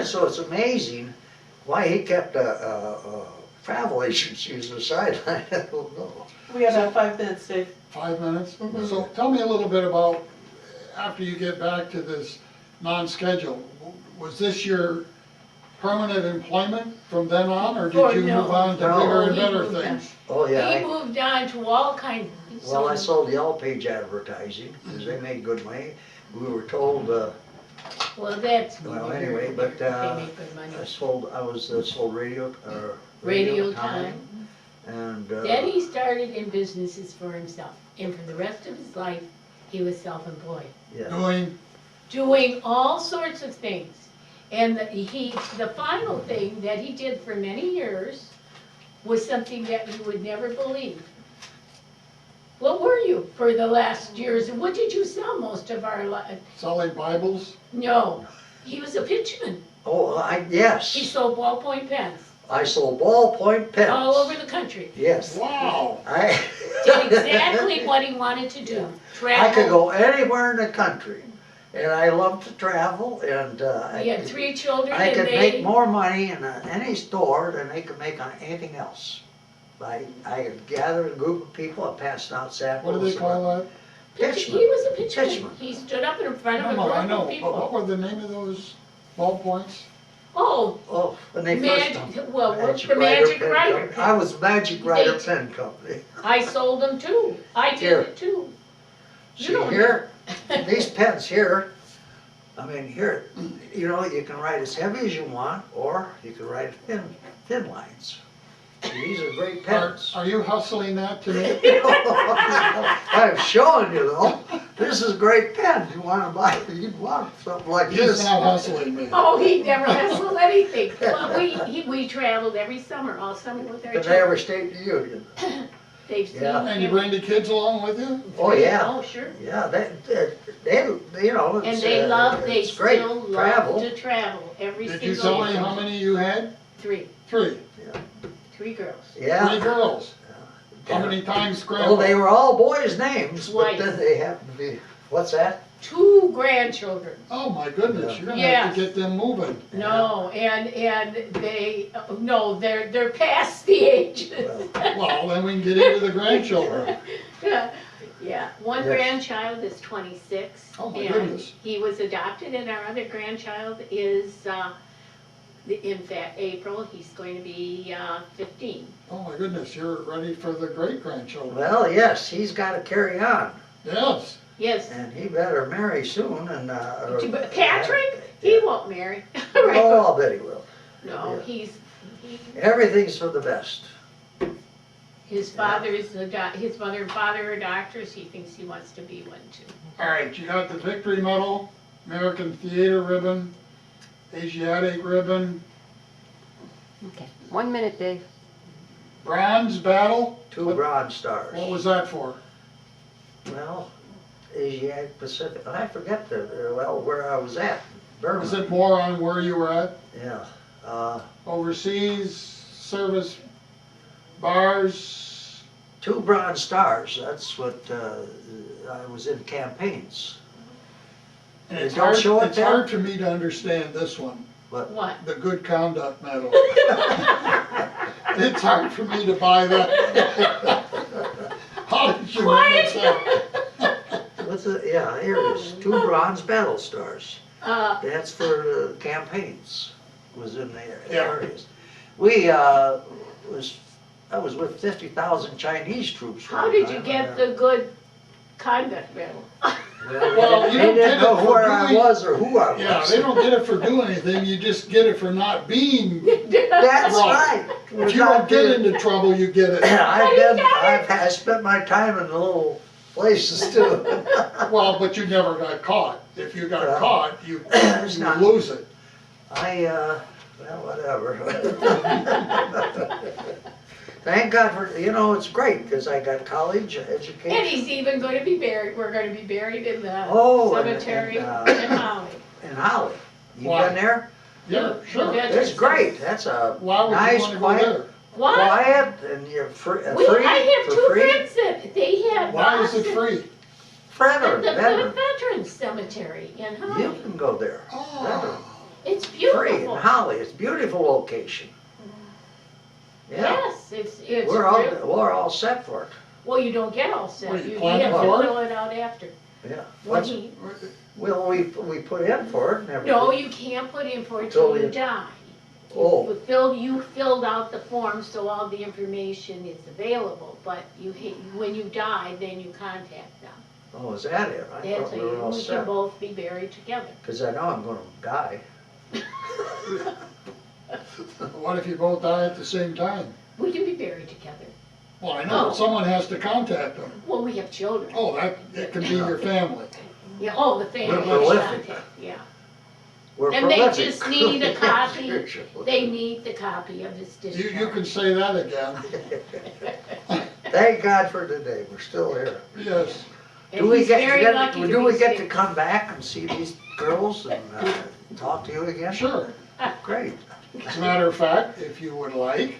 So it's amazing why he kept travel agencies on the sideline. I don't know. We have about 5 minutes, Dave. 5 minutes? Mhm. So tell me a little bit about, after you get back to this non-schedule, was this your permanent employment from then on, or Oh, did you no. move on to No. bigger and He better moved on. things? Oh, yeah. He moved on to all kinds. Well, I sold Yellow Page advertising, because they made good money. We were told, Well, that's. well, anyway, but They make good money. I sold radio Radio time. And, Then he started in businesses for himself, and for the rest of his life, he was self-employed, yeah. doing all sorts of things. And the final thing that he did for many years was something that you would never believe. What were you for the last years? What did you sell most of our life? Selling Bibles? No, He was a pitchman. Oh, He yes, sold ballpoint pens I sold ballpoint pens. all over the country. Yes, Wow. I. Did exactly what he wanted to do. I could Travel. go anywhere in the country, and I love to travel, and He had 3 children I and could they, make more money in any store than they could make on anything else. I could gather a group of people, I passed out samples. What do they call that? he Pitchman. was a pitchman. Pitchman. He stood up in front of a No, group I know, of but people. what were the name of those ballpoints? Oh, Oh, when they first Magic, come. well, the Magic Pen Writer. Company. I was Magic Writer They- Pen Company. I sold them too. I did Here. it too. See don't here, these pens here, I mean, here, you know, you can write as heavy as you want, or you can write thin lines. These are great Are, pens. are you hustling that to me? I'm showing you though, this is a great pen, you wanna buy, you want something like He's this. not hustling me. Oh, he never hustled anything. Well, we traveled every summer, all summer with our But they children. ever State of the Union. They've seen. Yeah. And you bring the kids along with you? Oh, yeah, Oh, sure. yeah, they, you know, And it's, they it's great still love travel. to travel every Did single you tell me year. how many you had? 3. 3. 3 girls. 3 Yeah. girls. How many times Well, they grandpa? were all boys' names, but Twice. then they happened to be, what's that? 2 grandchildren. Oh my goodness, you're gonna Yes. have to get them moving. No, and they, no, they're past the age. Well, Well, then we can get into the grandchildren. Yeah, one Yes. grandchild is 26. Oh, my and goodness. he was adopted, and our other grandchild is, in fact, April, he's going to be 15. Oh my goodness, you're ready for the great-grandchildren. well, yes, he's gotta carry on, Yes. Yes, and he better marry soon and, but Patrick, he won't marry. Oh, I'll bet he will. No, Yeah. he, Everything's for the best. his father is his mother and father are doctors, he thinks he wants to be one too. All right, you got the Victory Medal, American Theater Ribbon, Asiatic Ribbon, Okay, 1 minute, Dave. Bronze Battle. 2 Bronze Stars. What was that for? Well, Asiatic Pacific, I forget where I was at, Burma. Was it more on where you were at? Yeah, Overseas, service, bars? 2 Bronze Stars, that's what, I was in campaigns. And They it's don't hard, show it it's there? hard for me to understand this one, What? the Good Conduct Medal. It's hard for me to buy that. How did you manage that? What's it, yeah, here it is, 2 Bronze Battle Stars. That's for campaigns, was in the Yeah. areas. I was with 50,000 Chinese troops. How one did you time, get and, the good conduct medal? Well, you they don't didn't get know it for where I doing- was or who I was. Yeah, they don't get it for doing anything, you just get it for not being. That's Right. right. If you don't get into trouble, you get it. I spent my time in the little places too. Well, but you never got caught. If you got Well, caught, you it's you not- lose it. Well, whatever. Thank God for, it's great, because I got college And education he's even going to be buried, we're going to be buried in the Oh, and- cemetery in and, Holly. in Holly. You Why? been there? Yeah, sure. Yeah. It's great, that's a Why would you nice, wanna go quiet, there? What? quiet, and you're free, I have for 2 free. friends that, they have. Why is it Boston- free? Veteran, The veteran. Veterans Cemetery in Holly. You can go there. Veteran. Oh, It's Free in beautiful. Holly, it's a beautiful location. Yeah, Yes, it's we're real- all set for it, well, you don't get all set. What, you You plan have to for it? fill it out after. yeah. When What's, he- well, we put in for it and everything. No, you can't put in for it Till till you you- die. Oh. You filled out the form, so all the information is available, but when you die, then you contact them. Oh, is that it? I That's thought we were all we can set, both be buried together. because I know I'm gonna die. what if you both die at the same time? We can be buried together. Well, I know, Oh. but someone has to contact them. Well, we have children. Oh, that can be your family. Yeah, oh, the family We're has prolific. contact, yeah. We're And they prolific. just need a copy, they need the copy of his You can discharge. say that again. Thank God for today, we're still here. Yes. And Do we he's get, very lucky to do be we get to safe. come back and see these girls and talk to you again? Sure. Great. As a matter of fact, if you would like,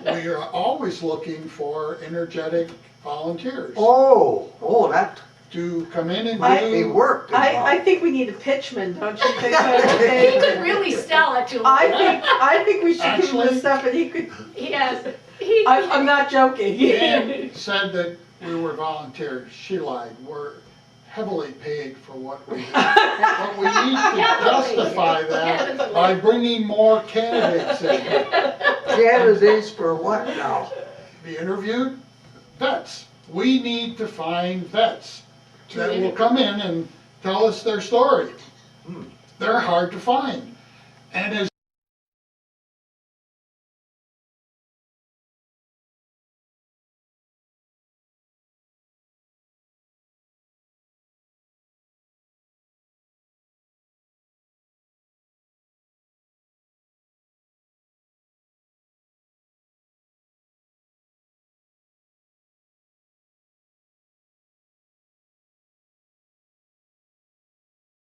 we are always looking for energetic volunteers Oh, that to come in and might be do. work I involved. think we need a pitchman, don't you think? He could really sell it to him. I think we should give him Actually- the stuff and he could, Yes, he. I'm not joking. Ann said that we were volunteers. She lied. We're heavily paid for what we do. But we need to justify that by bringing more candidates in. Candidates for what now? Be interviewed? Vets. We need to find vets that will come in and tell us their story. They're hard to find. And as